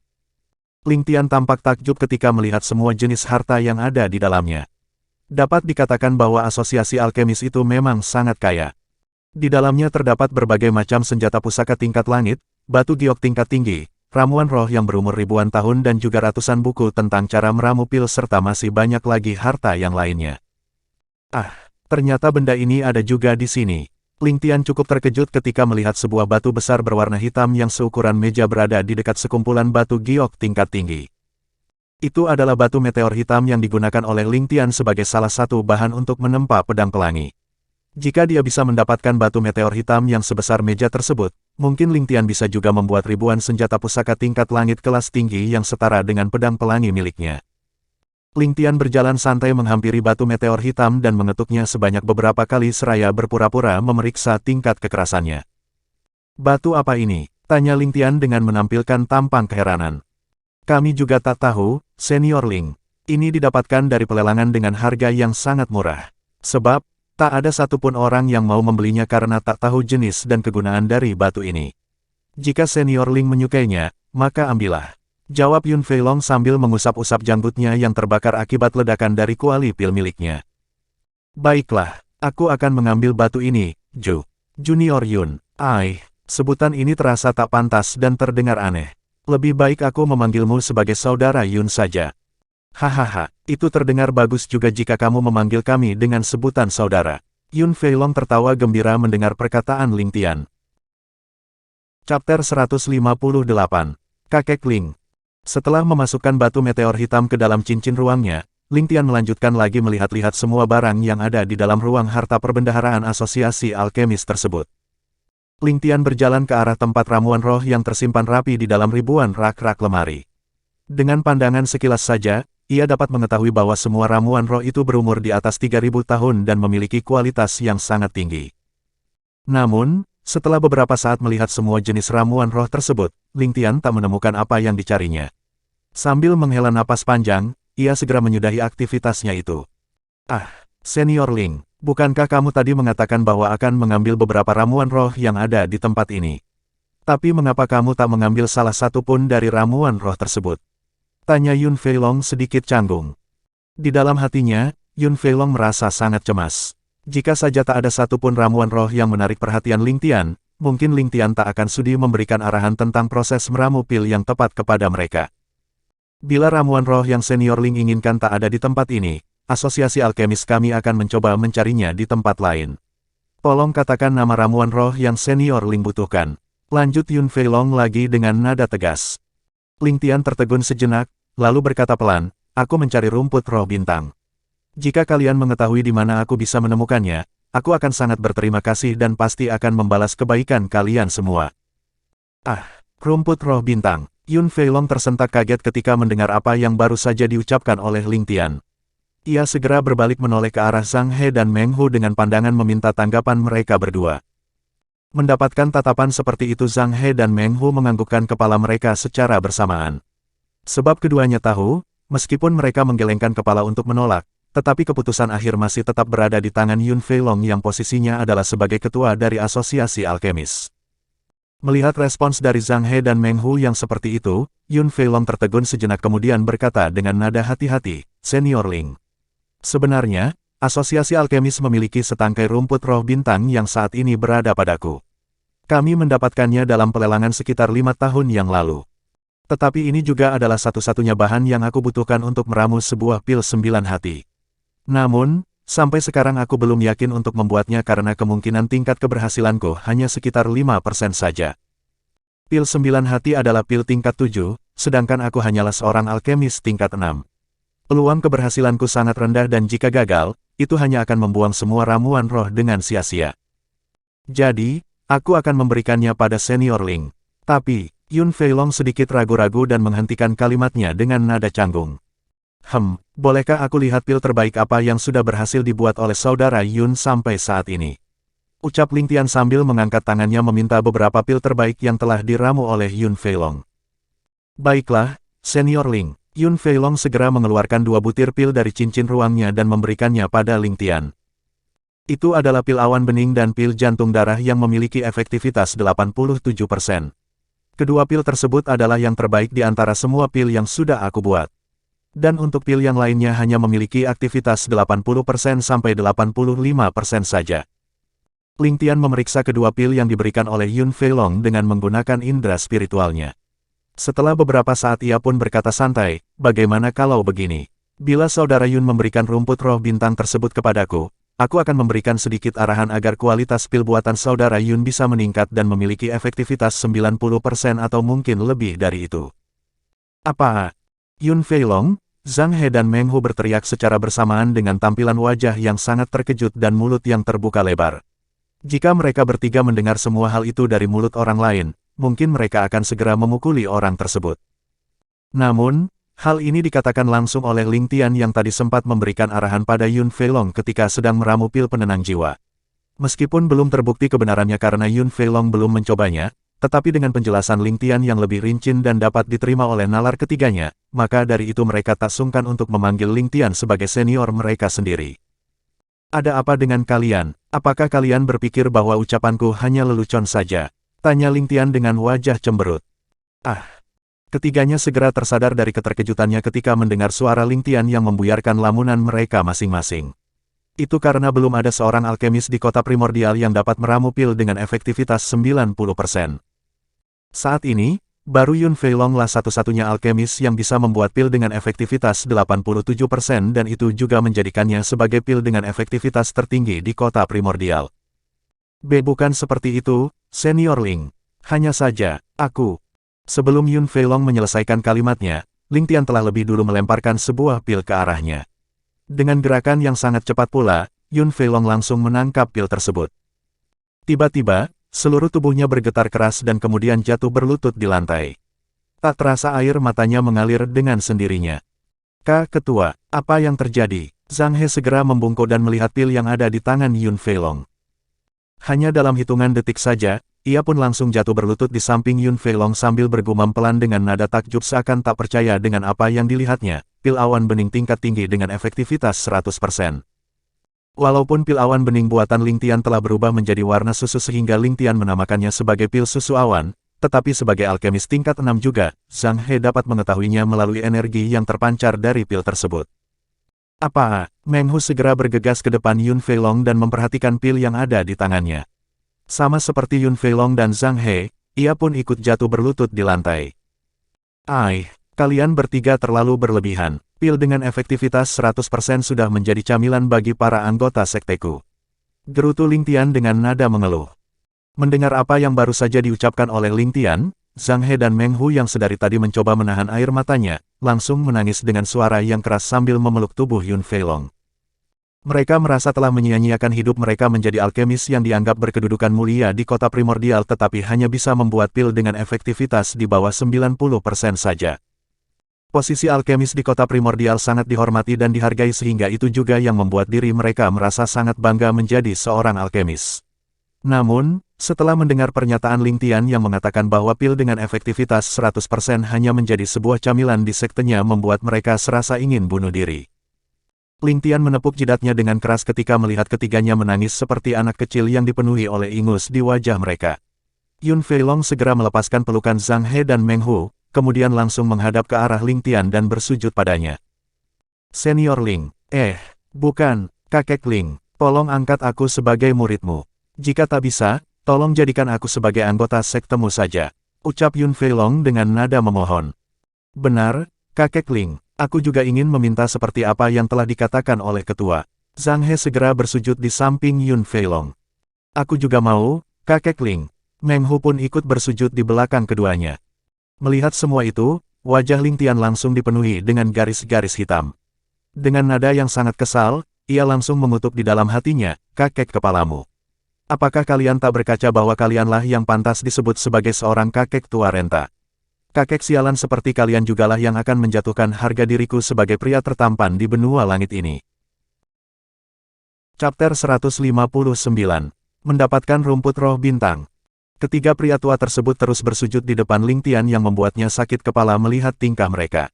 Ling Tian tampak takjub ketika melihat semua jenis harta yang ada di dalamnya. Dapat dikatakan bahwa asosiasi alkemis itu memang sangat kaya. Di dalamnya terdapat berbagai macam senjata pusaka tingkat langit, batu giok tingkat tinggi, ramuan roh yang berumur ribuan tahun dan juga ratusan buku tentang cara meramu pil serta masih banyak lagi harta yang lainnya. Ternyata benda ini ada juga di sini. Ling Tian cukup terkejut ketika melihat sebuah batu besar berwarna hitam yang seukuran meja berada di dekat sekumpulan batu giok tingkat tinggi. Itu adalah batu meteor hitam yang digunakan oleh Ling Tian sebagai salah satu bahan untuk menempa pedang pelangi. Jika dia bisa mendapatkan batu meteor hitam yang sebesar meja tersebut, mungkin Ling Tian bisa juga membuat ribuan senjata pusaka tingkat langit kelas tinggi yang setara dengan pedang pelangi miliknya. Ling Tian berjalan santai menghampiri batu meteor hitam dan mengetuknya sebanyak beberapa kali seraya berpura-pura memeriksa tingkat kekerasannya. Batu apa ini? Tanya Ling Tian dengan menampilkan tampang keheranan. Kami juga tak tahu, Senior Ling. Ini didapatkan dari pelelangan dengan harga yang sangat murah. Sebab, tak ada satupun orang yang mau membelinya karena tak tahu jenis dan kegunaan dari batu ini. Jika Senior Ling menyukainya, maka ambillah. Jawab Yun Feilong sambil mengusap-usap janggutnya yang terbakar akibat ledakan dari kuali pil miliknya. Baiklah, aku akan mengambil batu ini, Junior Yun. Sebutan ini terasa tak pantas dan terdengar aneh. Lebih baik aku memanggilmu sebagai saudara Yun saja. Hahaha, itu terdengar bagus juga jika kamu memanggil kami dengan sebutan saudara. Yun Feilong tertawa gembira mendengar perkataan Ling Tian. Chapter 158. Kakek Ling. Setelah memasukkan batu meteor hitam ke dalam cincin ruangnya, Ling Tian melanjutkan lagi melihat-lihat semua barang yang ada di dalam ruang harta perbendaharaan asosiasi alkemis tersebut. Ling Tian berjalan ke arah tempat ramuan roh yang tersimpan rapi di dalam ribuan rak-rak lemari. Dengan pandangan sekilas saja, ia dapat mengetahui bahwa semua ramuan roh itu berumur di atas 3.000 tahun dan memiliki kualitas yang sangat tinggi. Namun, setelah beberapa saat melihat semua jenis ramuan roh tersebut, Ling Tian tak menemukan apa yang dicarinya. Sambil menghela napas panjang, ia segera menyudahi aktivitasnya itu. Ah, Senior Ling, bukankah kamu tadi mengatakan bahwa akan mengambil beberapa ramuan roh yang ada di tempat ini? Tapi mengapa kamu tak mengambil salah satu pun dari ramuan roh tersebut? Tanya Yun Feilong sedikit canggung. Di dalam hatinya, Yun Feilong merasa sangat cemas. Jika saja tak ada satupun ramuan roh yang menarik perhatian Ling Tian, mungkin Ling Tian tak akan sudi memberikan arahan tentang proses meramu pil yang tepat kepada mereka. Bila ramuan roh yang Senior Ling inginkan tak ada di tempat ini, asosiasi alkemis kami akan mencoba mencarinya di tempat lain. Tolong katakan nama ramuan roh yang Senior Ling butuhkan. Lanjut Yun Feilong lagi dengan nada tegas. Ling Tian tertegun sejenak, lalu berkata pelan, aku mencari rumput roh bintang. Jika kalian mengetahui di mana aku bisa menemukannya, aku akan sangat berterima kasih dan pasti akan membalas kebaikan kalian semua. Ah, rumput roh bintang. Yun Feilong tersentak kaget ketika mendengar apa yang baru saja diucapkan oleh Ling Tian. Ia segera berbalik menoleh ke arah Zhang He dan Meng Hu dengan pandangan meminta tanggapan mereka berdua. Mendapatkan tatapan seperti itu Zhang He dan Meng Hu menganggukkan kepala mereka secara bersamaan. Sebab keduanya tahu, meskipun mereka menggelengkan kepala untuk menolak, tetapi keputusan akhir masih tetap berada di tangan Yun Feilong yang posisinya adalah sebagai ketua dari asosiasi alkemis. Melihat respons dari Zhang He dan Meng Hu yang seperti itu, Yun Feilong tertegun sejenak kemudian berkata dengan nada hati-hati, Senior Ling. Sebenarnya, asosiasi alkemis memiliki setangkai rumput roh bintang yang saat ini berada padaku. Kami mendapatkannya dalam pelelangan sekitar 5 tahun yang lalu. Tetapi ini juga adalah satu-satunya bahan yang aku butuhkan untuk meramu sebuah pil 9 hati. Namun, sampai sekarang aku belum yakin untuk membuatnya karena kemungkinan tingkat keberhasilanku hanya sekitar 5% saja. Pil 9 hati adalah pil tingkat 7, sedangkan aku hanyalah seorang alkemis tingkat 6. Peluang keberhasilanku sangat rendah dan jika gagal, itu hanya akan membuang semua ramuan roh dengan sia-sia. Jadi, aku akan memberikannya pada Senior Ling. Tapi, Yun Feilong sedikit ragu-ragu dan menghentikan kalimatnya dengan nada canggung. Bolehkah aku lihat pil terbaik apa yang sudah berhasil dibuat oleh saudara Yun sampai saat ini? Ucap Ling Tian sambil mengangkat tangannya meminta beberapa pil terbaik yang telah diramu oleh Yun Feilong. Baiklah, Senior Ling. Yun Feilong segera mengeluarkan 2 butir pil dari cincin ruangnya dan memberikannya pada Ling Tian. Itu adalah pil awan bening dan pil jantung darah yang memiliki efektivitas 87%. Kedua pil tersebut adalah yang terbaik di antara semua pil yang sudah aku buat. Dan untuk pil yang lainnya hanya memiliki aktivitas 80% sampai 85% saja. Ling Tian memeriksa kedua pil yang diberikan oleh Yun Feilong dengan menggunakan indera spiritualnya. Setelah beberapa saat ia pun berkata santai, bagaimana kalau begini? Bila saudara Yun memberikan rumput roh bintang tersebut kepadaku, aku akan memberikan sedikit arahan agar kualitas pil buatan saudara Yun bisa meningkat dan memiliki efektivitas 90% atau mungkin lebih dari itu. Apa? Yun Feilong, Zhang He dan Meng Hu berteriak secara bersamaan dengan tampilan wajah yang sangat terkejut dan mulut yang terbuka lebar. Jika mereka bertiga mendengar semua hal itu dari mulut orang lain, mungkin mereka akan segera memukuli orang tersebut. Namun, hal ini dikatakan langsung oleh Ling Tian yang tadi sempat memberikan arahan pada Yun Feilong ketika sedang meramu pil penenang jiwa. Meskipun belum terbukti kebenarannya karena Yun Feilong belum mencobanya, tetapi dengan penjelasan Ling Tian yang lebih rinci dan dapat diterima oleh nalar ketiganya, maka dari itu mereka tak sungkan untuk memanggil Ling Tian sebagai senior mereka sendiri. Ada apa dengan kalian? Apakah kalian berpikir bahwa ucapanku hanya lelucon saja? Tanya Ling Tian dengan wajah cemberut. Ketiganya segera tersadar dari keterkejutannya ketika mendengar suara Ling Tian yang membuyarkan lamunan mereka masing-masing. Itu karena belum ada seorang alkemis di kota primordial yang dapat meramu pil dengan efektivitas 90%. Saat ini, baru Yun Feilong lah satu-satunya alkemis yang bisa membuat pil dengan efektivitas 87% dan itu juga menjadikannya sebagai pil dengan efektivitas tertinggi di kota primordial. Bukan seperti itu, Senior Ling. Hanya saja, aku. Sebelum Yun Feilong menyelesaikan kalimatnya, Ling Tian telah lebih dulu melemparkan sebuah pil ke arahnya. Dengan gerakan yang sangat cepat pula, Yun Feilong langsung menangkap pil tersebut. Tiba-tiba, seluruh tubuhnya bergetar keras dan kemudian jatuh berlutut di lantai. Tak terasa air matanya mengalir dengan sendirinya. "Kak Ketua, apa yang terjadi?" Zhang He segera membungkuk dan melihat pil yang ada di tangan Yun Feilong. Hanya dalam hitungan detik saja, ia pun langsung jatuh berlutut di samping Yun Feilong sambil bergumam pelan dengan nada takjub seakan tak percaya dengan apa yang dilihatnya. Pil awan bening tingkat tinggi dengan efektivitas 100%. Walaupun pil awan bening buatan Ling Tian telah berubah menjadi warna susu sehingga Ling Tian menamakannya sebagai pil susu awan, tetapi sebagai alkemis tingkat 6 juga, Zhang He dapat mengetahuinya melalui energi yang terpancar dari pil tersebut. "Apa?" Meng Hu segera bergegas ke depan Yun Feilong dan memperhatikan pil yang ada di tangannya. Sama seperti Yun Feilong dan Zhang He, ia pun ikut jatuh berlutut di lantai. Kalian bertiga terlalu berlebihan. Pil dengan efektivitas 100% sudah menjadi camilan bagi para anggota sekteku. Gerutu Ling Tian dengan nada mengeluh. Mendengar apa yang baru saja diucapkan oleh Ling Tian, Zhang He dan Meng Hu yang sedari tadi mencoba menahan air matanya, langsung menangis dengan suara yang keras sambil memeluk tubuh Yun Feilong. Mereka merasa telah menyia-nyiakan hidup mereka menjadi alkemis yang dianggap berkedudukan mulia di kota primordial tetapi hanya bisa membuat pil dengan efektivitas di bawah 90% saja. Posisi alkemis di kota primordial sangat dihormati dan dihargai sehingga itu juga yang membuat diri mereka merasa sangat bangga menjadi seorang alkemis. Namun, setelah mendengar pernyataan Ling Tian yang mengatakan bahwa pil dengan efektivitas 100% hanya menjadi sebuah camilan di sektenya membuat mereka serasa ingin bunuh diri. Ling Tian menepuk jidatnya dengan keras ketika melihat ketiganya menangis seperti anak kecil yang dipenuhi oleh ingus di wajah mereka. Yun Feilong segera melepaskan pelukan Zhang He dan Meng Hu, kemudian langsung menghadap ke arah Ling Tian dan bersujud padanya. "Senior Ling, bukan, kakek Ling, tolong angkat aku sebagai muridmu. Jika tak bisa, tolong jadikan aku sebagai anggota sektemu saja," ucap Yun Feilong dengan nada memohon. "Benar, kakek Ling, aku juga ingin meminta seperti apa yang telah dikatakan oleh ketua." Zhang He segera bersujud di samping Yun Feilong. "Aku juga mau, kakek Ling." Meng Hu pun ikut bersujud di belakang keduanya. Melihat semua itu, wajah Ling Tian langsung dipenuhi dengan garis-garis hitam. Dengan nada yang sangat kesal, ia langsung mengutuk di dalam hatinya, "Kakek kepalamu. Apakah kalian tak berkaca bahwa kalianlah yang pantas disebut sebagai seorang kakek tua renta? Kakek sialan seperti kalian jugalah yang akan menjatuhkan harga diriku sebagai pria tertampan di benua langit ini." Chapter 159. Mendapatkan rumput roh bintang. Ketiga pria tua tersebut terus bersujud di depan Ling Tian yang membuatnya sakit kepala melihat tingkah mereka.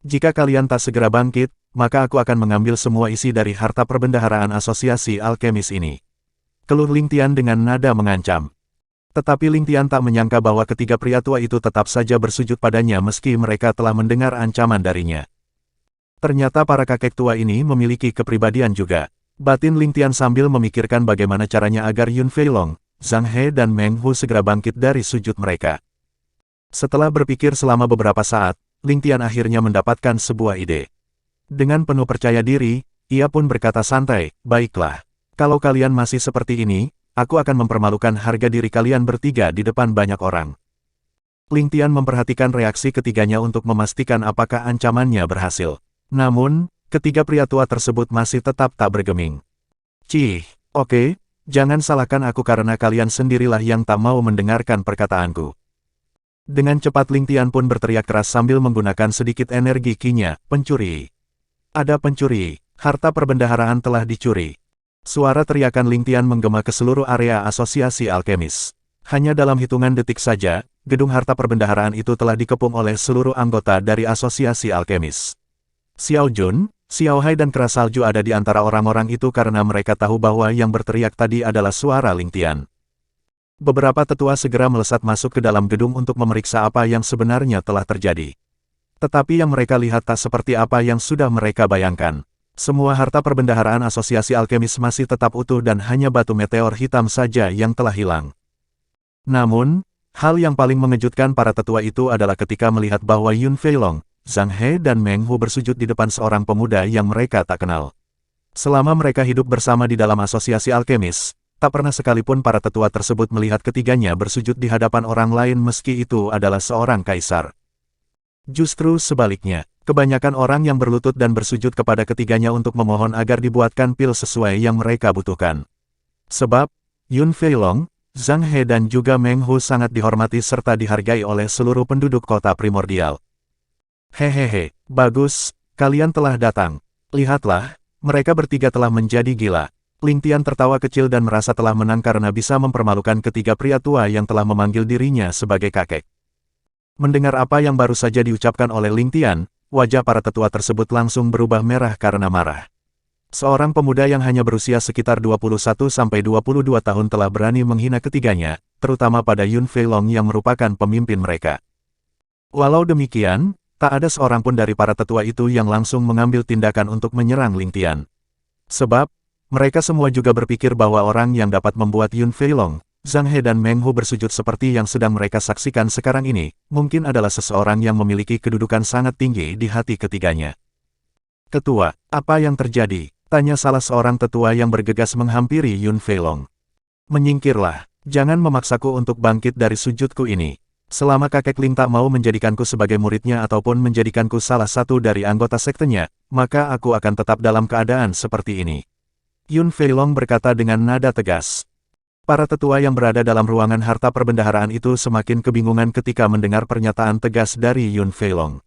Jika kalian tak segera bangkit, maka aku akan mengambil semua isi dari harta perbendaharaan asosiasi alkemis ini," keluh Ling Tian dengan nada mengancam. Tetapi Ling Tian tak menyangka bahwa ketiga pria tua itu tetap saja bersujud padanya meski mereka telah mendengar ancaman darinya. Ternyata para kakek tua ini memiliki kepribadian juga. Batin Ling Tian sambil memikirkan bagaimana caranya agar Yun Feilong, Zhang He dan Meng Hu segera bangkit dari sujud mereka. Setelah berpikir selama beberapa saat, Ling Tian akhirnya mendapatkan sebuah ide. Dengan penuh percaya diri, ia pun berkata santai, "Baiklah. Kalau kalian masih seperti ini, aku akan mempermalukan harga diri kalian bertiga di depan banyak orang." Ling Tian memperhatikan reaksi ketiganya untuk memastikan apakah ancamannya berhasil. Namun, ketiga pria tua tersebut masih tetap tak bergeming. Oke. Jangan salahkan aku karena kalian sendirilah yang tak mau mendengarkan perkataanku." Dengan cepat Ling Tian pun berteriak keras sambil menggunakan sedikit energi Qi-nya, "Pencuri! Ada pencuri! Harta perbendaharaan telah dicuri!" Suara teriakan Ling Tian menggema ke seluruh area asosiasi alkemis. Hanya dalam hitungan detik saja, gedung harta perbendaharaan itu telah dikepung oleh seluruh anggota dari asosiasi alkemis. Xiao Jun, Xiao Hai dan Kera Salju ada di antara orang-orang itu karena mereka tahu bahwa yang berteriak tadi adalah suara Ling Tian. Beberapa tetua segera melesat masuk ke dalam gedung untuk memeriksa apa yang sebenarnya telah terjadi. Tetapi yang mereka lihat tak seperti apa yang sudah mereka bayangkan. Semua harta perbendaharaan asosiasi alkemis masih tetap utuh dan hanya batu meteor hitam saja yang telah hilang. Namun, hal yang paling mengejutkan para tetua itu adalah ketika melihat bahwa Yun Feilong, Zhang He dan Meng Hu bersujud di depan seorang pemuda yang mereka tak kenal. Selama mereka hidup bersama di dalam asosiasi alkemis, tak pernah sekalipun para tetua tersebut melihat ketiganya bersujud di hadapan orang lain meski itu adalah seorang kaisar. Justru sebaliknya, Kebanyakan orang yang berlutut dan bersujud kepada ketiganya untuk memohon agar dibuatkan pil sesuai yang mereka butuhkan. Sebab, Yun Feilong, Zhang He dan juga Meng Hu sangat dihormati serta dihargai oleh seluruh penduduk kota primordial. Hehehe, bagus, kalian telah datang. Lihatlah, mereka bertiga telah menjadi gila. Ling Tian tertawa kecil dan merasa telah menang karena bisa mempermalukan ketiga pria tua yang telah memanggil dirinya sebagai kakek. Mendengar apa yang baru saja diucapkan oleh Ling Tian, wajah para tetua tersebut langsung berubah merah karena marah. Seorang pemuda yang hanya berusia sekitar 21-22 tahun telah berani menghina ketiganya, terutama pada Yun Feilong yang merupakan pemimpin mereka. Walau demikian, tak ada seorang pun dari para tetua itu yang langsung mengambil tindakan untuk menyerang Ling Tian. Sebab, mereka semua juga berpikir bahwa orang yang dapat membuat Yun Feilong, Zhang He dan Meng Hu bersujud seperti yang sedang mereka saksikan sekarang ini, mungkin adalah seseorang yang memiliki kedudukan sangat tinggi di hati ketiganya. Ketua, apa yang terjadi? Tanya salah seorang tetua yang bergegas menghampiri Yun Feilong. Menyingkirlah, jangan memaksaku untuk bangkit dari sujudku ini. Selama kakek Ling tak mau menjadikanku sebagai muridnya ataupun menjadikanku salah satu dari anggota sektenya, maka aku akan tetap dalam keadaan seperti ini. Yun Feilong berkata dengan nada tegas. Para tetua yang berada dalam ruangan harta perbendaharaan itu semakin kebingungan ketika mendengar pernyataan tegas dari Yun Feilong.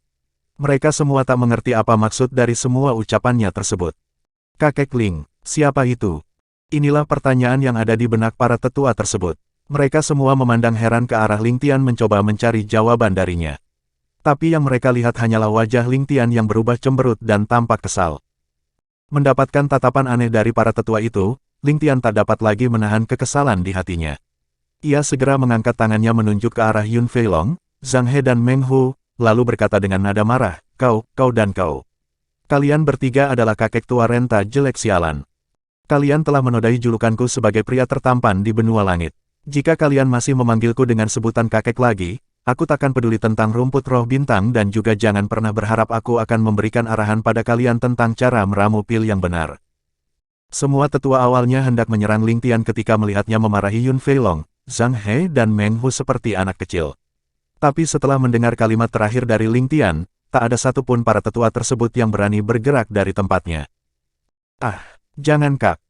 Mereka semua tak mengerti apa maksud dari semua ucapannya tersebut. Kakek Ling, siapa itu? Inilah pertanyaan yang ada di benak para tetua tersebut. Mereka semua memandang heran ke arah Ling Tian mencoba mencari jawaban darinya. Tapi yang mereka lihat hanyalah wajah Ling Tian yang berubah cemberut dan tampak kesal. Mendapatkan tatapan aneh dari para tetua itu, Ling Tian tak dapat lagi menahan kekesalan di hatinya. Ia segera mengangkat tangannya menunjuk ke arah Yun Feilong, Zhang He dan Meng Hu, lalu berkata dengan nada marah, kau dan kau. Kalian bertiga adalah kakek tua renta jelek sialan. Kalian telah menodai julukanku sebagai pria tertampan di benua langit. Jika kalian masih memanggilku dengan sebutan kakek lagi, aku takkan peduli tentang rumput roh bintang dan juga jangan pernah berharap aku akan memberikan arahan pada kalian tentang cara meramu pil yang benar. Semua tetua awalnya hendak menyerang Ling Tian ketika melihatnya memarahi Yun Feilong, Zhang He dan Meng Hu seperti anak kecil. Tapi setelah mendengar kalimat terakhir dari Ling Tian, tak ada satupun para tetua tersebut yang berani bergerak dari tempatnya. Ah, jangan kak,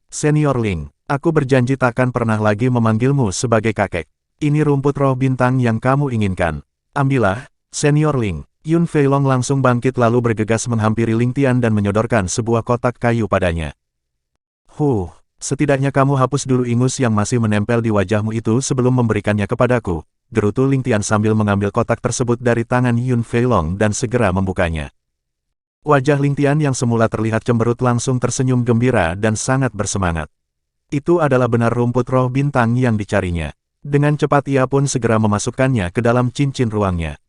Senior Ling, aku berjanji takkan pernah lagi memanggilmu sebagai kakek. Ini rumput roh bintang yang kamu inginkan. Ambillah, Senior Ling. Yun Feilong langsung bangkit lalu bergegas menghampiri Ling Tian dan menyodorkan sebuah kotak kayu padanya. Setidaknya kamu hapus dulu ingus yang masih menempel di wajahmu itu sebelum memberikannya kepadaku, gerutu Ling Tian sambil mengambil kotak tersebut dari tangan Yun Feilong dan segera membukanya. Wajah Ling Tian yang semula terlihat cemberut langsung tersenyum gembira dan sangat bersemangat. Itu adalah benar rumput roh bintang yang dicarinya. Dengan cepat ia pun segera memasukkannya ke dalam cincin ruangnya.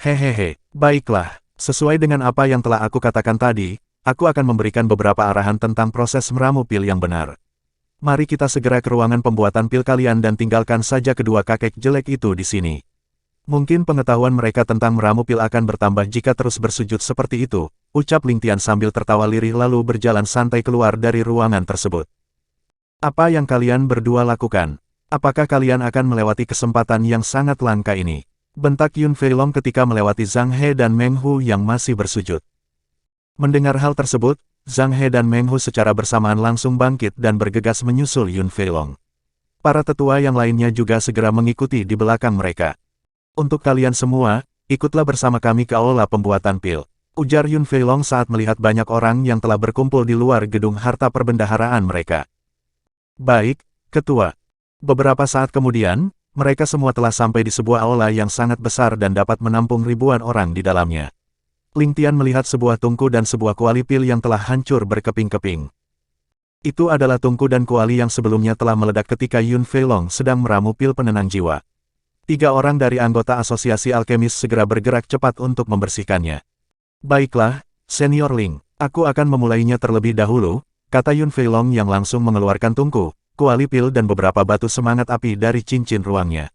Hehehe, baiklah, sesuai dengan apa yang telah aku katakan tadi, aku akan memberikan beberapa arahan tentang proses meramu pil yang benar. Mari kita segera ke ruangan pembuatan pil kalian dan tinggalkan saja kedua kakek jelek itu di sini. Mungkin pengetahuan mereka tentang meramu pil akan bertambah jika terus bersujud seperti itu, ucap Ling Tian sambil tertawa lirih lalu berjalan santai keluar dari ruangan tersebut. Apa yang kalian berdua lakukan? Apakah kalian akan melewati kesempatan yang sangat langka ini? Bentak Yun Feilong ketika melewati Zhang He dan Meng Hu yang masih bersujud. Mendengar hal tersebut, Zhang He dan Meng Hu secara bersamaan langsung bangkit dan bergegas menyusul Yun Feilong. Para tetua yang lainnya juga segera mengikuti di belakang mereka. Untuk kalian semua, ikutlah bersama kami ke aula pembuatan pil, ujar Yun Feilong saat melihat banyak orang yang telah berkumpul di luar gedung harta perbendaharaan mereka. Baik, Ketua. Beberapa saat kemudian, mereka semua telah sampai di sebuah aula yang sangat besar dan dapat menampung ribuan orang di dalamnya. Ling Tian melihat sebuah tungku dan sebuah kuali pil yang telah hancur berkeping-keping. Itu adalah tungku dan kuali yang sebelumnya telah meledak ketika Yun Feilong sedang meramu pil penenang jiwa. 3 orang dari anggota asosiasi alkemis segera bergerak cepat untuk membersihkannya. Baiklah, Senior Ling, aku akan memulainya terlebih dahulu, kata Yun Feilong yang langsung mengeluarkan tungku, kuali pil dan beberapa batu semangat api dari cincin ruangnya.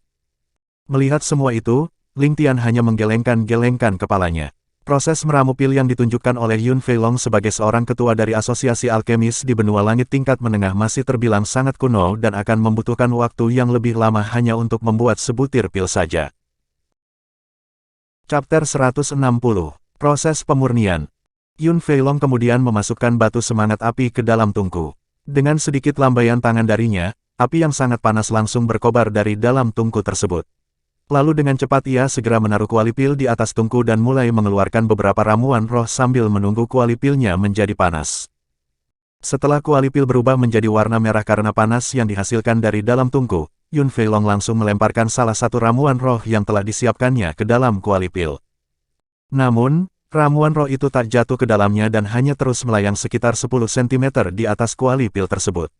Melihat semua itu, Ling Tian hanya menggelengkan-gelengkan kepalanya. Proses meramu pil yang ditunjukkan oleh Yun Feilong sebagai seorang ketua dari asosiasi alkemis di benua langit tingkat menengah masih terbilang sangat kuno dan akan membutuhkan waktu yang lebih lama hanya untuk membuat sebutir pil saja. Chapter 160. Proses pemurnian. Yun Feilong kemudian memasukkan batu semangat api ke dalam tungku. Dengan sedikit lambaian tangan darinya, api yang sangat panas langsung berkobar dari dalam tungku tersebut. Lalu dengan cepat ia segera menaruh kuali pil di atas tungku dan mulai mengeluarkan beberapa ramuan roh sambil menunggu kuali pilnya menjadi panas. Setelah kuali pil berubah menjadi warna merah karena panas yang dihasilkan dari dalam tungku, Yun Feilong langsung melemparkan salah satu ramuan roh yang telah disiapkannya ke dalam kuali pil. Namun, ramuan roh itu tak jatuh ke dalamnya dan hanya terus melayang sekitar 10 cm di atas kuali pil tersebut.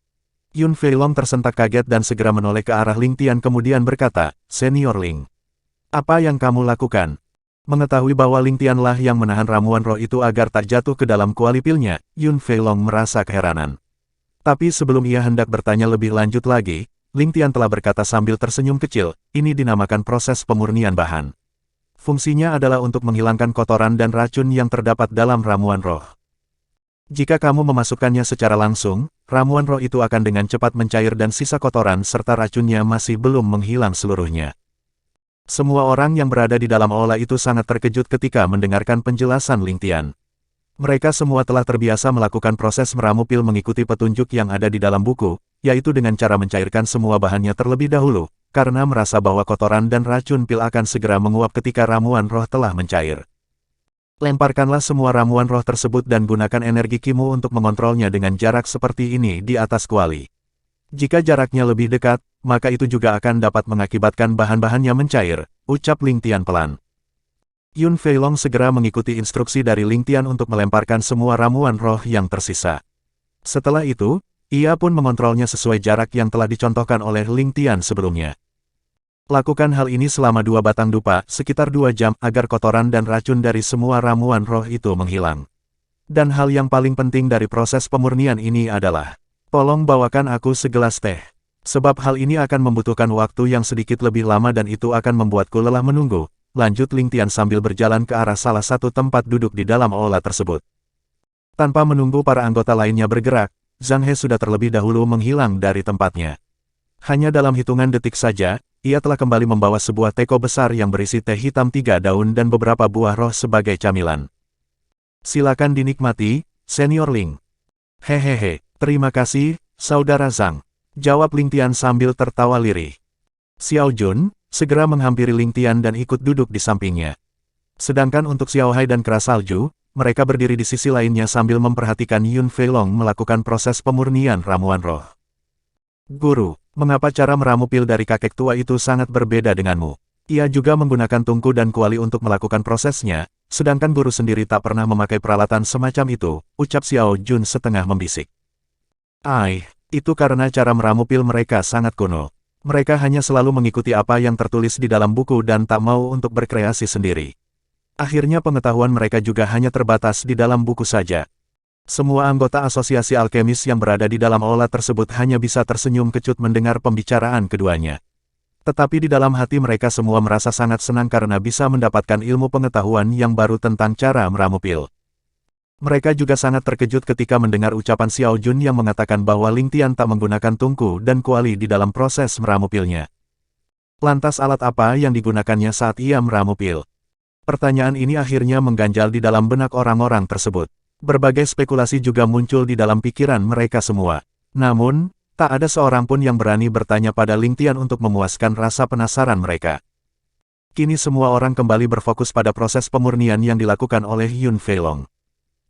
Yun Feilong tersentak kaget dan segera menoleh ke arah Ling Tian kemudian berkata, "Senior Ling, apa yang kamu lakukan?" Mengetahui bahwa Ling Tianlah yang menahan ramuan roh itu agar tak jatuh ke dalam kuali pilnya, Yun Feilong merasa keheranan. Tapi sebelum ia hendak bertanya lebih lanjut lagi, Ling Tian telah berkata sambil tersenyum kecil, "Ini dinamakan proses pemurnian bahan. Fungsinya adalah untuk menghilangkan kotoran dan racun yang terdapat dalam ramuan roh. Jika kamu memasukkannya secara langsung, ramuan roh itu akan dengan cepat mencair dan sisa kotoran serta racunnya masih belum menghilang seluruhnya." Semua orang yang berada di dalam aula itu sangat terkejut ketika mendengarkan penjelasan Ling Tian. Mereka semua telah terbiasa melakukan proses meramu pil mengikuti petunjuk yang ada di dalam buku, yaitu dengan cara mencairkan semua bahannya terlebih dahulu, karena merasa bahwa kotoran dan racun pil akan segera menguap ketika ramuan roh telah mencair. Lemparkanlah semua ramuan roh tersebut dan gunakan energi Kimu untuk mengontrolnya dengan jarak seperti ini di atas kuali. Jika jaraknya lebih dekat, maka itu juga akan dapat mengakibatkan bahan-bahannya mencair, ucap Ling Tian pelan. Yun Feilong segera mengikuti instruksi dari Ling Tian untuk melemparkan semua ramuan roh yang tersisa. Setelah itu, ia pun mengontrolnya sesuai jarak yang telah dicontohkan oleh Ling Tian sebelumnya. Lakukan hal ini selama 2 batang dupa, sekitar 2 jam, agar kotoran dan racun dari semua ramuan roh itu menghilang. Dan hal yang paling penting dari proses pemurnian ini adalah, tolong bawakan aku segelas teh. Sebab hal ini akan membutuhkan waktu yang sedikit lebih lama dan itu akan membuatku lelah menunggu, lanjut Ling Tian sambil berjalan ke arah salah satu tempat duduk di dalam aula tersebut. Tanpa menunggu para anggota lainnya bergerak, Zhang He sudah terlebih dahulu menghilang dari tempatnya. Hanya dalam hitungan detik saja, ia telah kembali membawa sebuah teko besar yang berisi teh hitam 3 daun dan beberapa buah roh sebagai camilan. Silakan dinikmati, Senior Ling. Hehehe, terima kasih, Saudara Zhang. Jawab Ling Tian sambil tertawa lirih. Xiao Jun segera menghampiri Ling Tian dan ikut duduk di sampingnya. Sedangkan untuk Xiao Hai dan Kera Salju, mereka berdiri di sisi lainnya sambil memperhatikan Yun Feilong melakukan proses pemurnian ramuan roh. Guru, mengapa cara meramu pil dari kakek tua itu sangat berbeda denganmu? Ia juga menggunakan tungku dan kuali untuk melakukan prosesnya, sedangkan guru sendiri tak pernah memakai peralatan semacam itu, ucap Xiao Jun setengah membisik. Itu karena cara meramu pil mereka sangat kuno. Mereka hanya selalu mengikuti apa yang tertulis di dalam buku dan tak mau untuk berkreasi sendiri. Akhirnya pengetahuan mereka juga hanya terbatas di dalam buku saja. Semua anggota asosiasi alkemis yang berada di dalam aula tersebut hanya bisa tersenyum kecut mendengar pembicaraan keduanya. Tetapi di dalam hati mereka semua merasa sangat senang karena bisa mendapatkan ilmu pengetahuan yang baru tentang cara meramu pil. Mereka juga sangat terkejut ketika mendengar ucapan Xiao Jun yang mengatakan bahwa Ling Tian tak menggunakan tungku dan kuali di dalam proses meramu pilnya. Lantas alat apa yang digunakannya saat ia meramu pil? Pertanyaan ini akhirnya mengganjal di dalam benak orang-orang tersebut. Berbagai spekulasi juga muncul di dalam pikiran mereka semua. Namun, tak ada seorang pun yang berani bertanya pada Ling Tian untuk memuaskan rasa penasaran mereka. Kini semua orang kembali berfokus pada proses pemurnian yang dilakukan oleh Yun Feilong.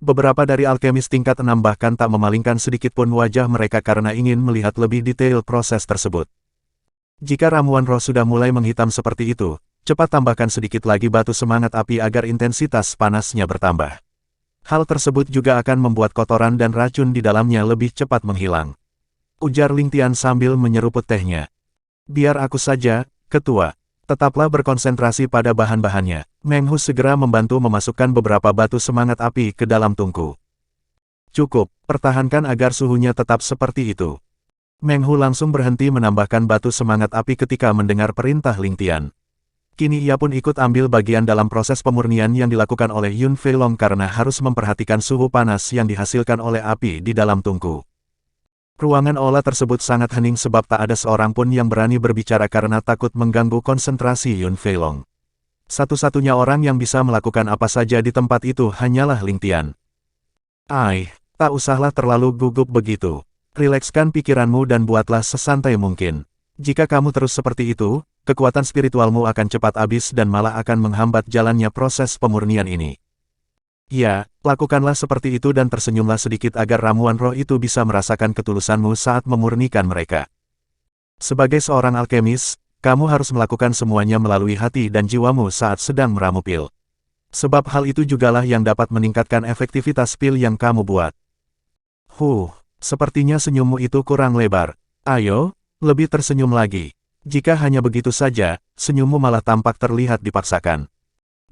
Beberapa dari alkemis tingkat 6 bahkan tak memalingkan sedikit pun wajah mereka karena ingin melihat lebih detail proses tersebut. Jika ramuan roh sudah mulai menghitam seperti itu, cepat tambahkan sedikit lagi batu semangat api agar intensitas panasnya bertambah. Hal tersebut juga akan membuat kotoran dan racun di dalamnya lebih cepat menghilang. Ujar Ling Tian sambil menyeruput tehnya. Biar aku saja, Ketua. Tetaplah berkonsentrasi pada bahan-bahannya. Meng Hu segera membantu memasukkan beberapa batu semangat api ke dalam tungku. Cukup, pertahankan agar suhunya tetap seperti itu. Meng Hu langsung berhenti menambahkan batu semangat api ketika mendengar perintah Ling Tian. Kini ia pun ikut ambil bagian dalam proses pemurnian yang dilakukan oleh Yun Feilong karena harus memperhatikan suhu panas yang dihasilkan oleh api di dalam tungku. Ruangan aula tersebut sangat hening sebab tak ada seorang pun yang berani berbicara karena takut mengganggu konsentrasi Yun Feilong. Satu-satunya orang yang bisa melakukan apa saja di tempat itu hanyalah Ling Tian. Tak usahlah terlalu gugup begitu. Rilekskan pikiranmu dan buatlah sesantai mungkin. Jika kamu terus seperti itu, kekuatan spiritualmu akan cepat habis dan malah akan menghambat jalannya proses pemurnian ini. Ya, lakukanlah seperti itu dan tersenyumlah sedikit agar ramuan roh itu bisa merasakan ketulusanmu saat memurnikan mereka. Sebagai seorang alkemis, kamu harus melakukan semuanya melalui hati dan jiwamu saat sedang meramu pil. Sebab hal itu jugalah yang dapat meningkatkan efektivitas pil yang kamu buat. Sepertinya senyummu itu kurang lebar. Ayo, lebih tersenyum lagi. Jika hanya begitu saja, senyummu malah tampak terlihat dipaksakan.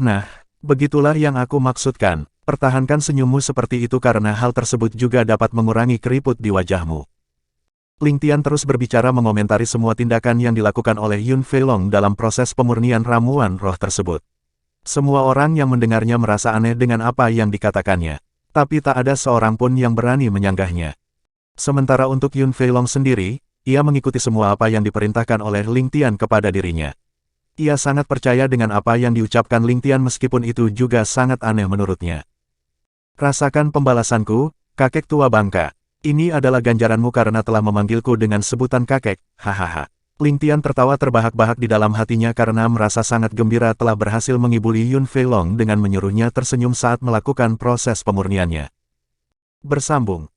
Nah, begitulah yang aku maksudkan. Pertahankan senyummu seperti itu karena hal tersebut juga dapat mengurangi keriput di wajahmu. Ling Tian terus berbicara mengomentari semua tindakan yang dilakukan oleh Yun Feilong dalam proses pemurnian ramuan roh tersebut. Semua orang yang mendengarnya merasa aneh dengan apa yang dikatakannya. Tapi tak ada seorang pun yang berani menyanggahnya. Sementara untuk Yun Feilong sendiri, ia mengikuti semua apa yang diperintahkan oleh Ling Tian kepada dirinya. Ia sangat percaya dengan apa yang diucapkan Ling Tian meskipun itu juga sangat aneh menurutnya. Rasakan pembalasanku, kakek tua bangka. Ini adalah ganjaranmu karena telah memanggilku dengan sebutan kakek, hahaha. Ling Tian tertawa terbahak-bahak di dalam hatinya karena merasa sangat gembira telah berhasil mengibuli Yun Feilong dengan menyuruhnya tersenyum saat melakukan proses pemurniannya. Bersambung.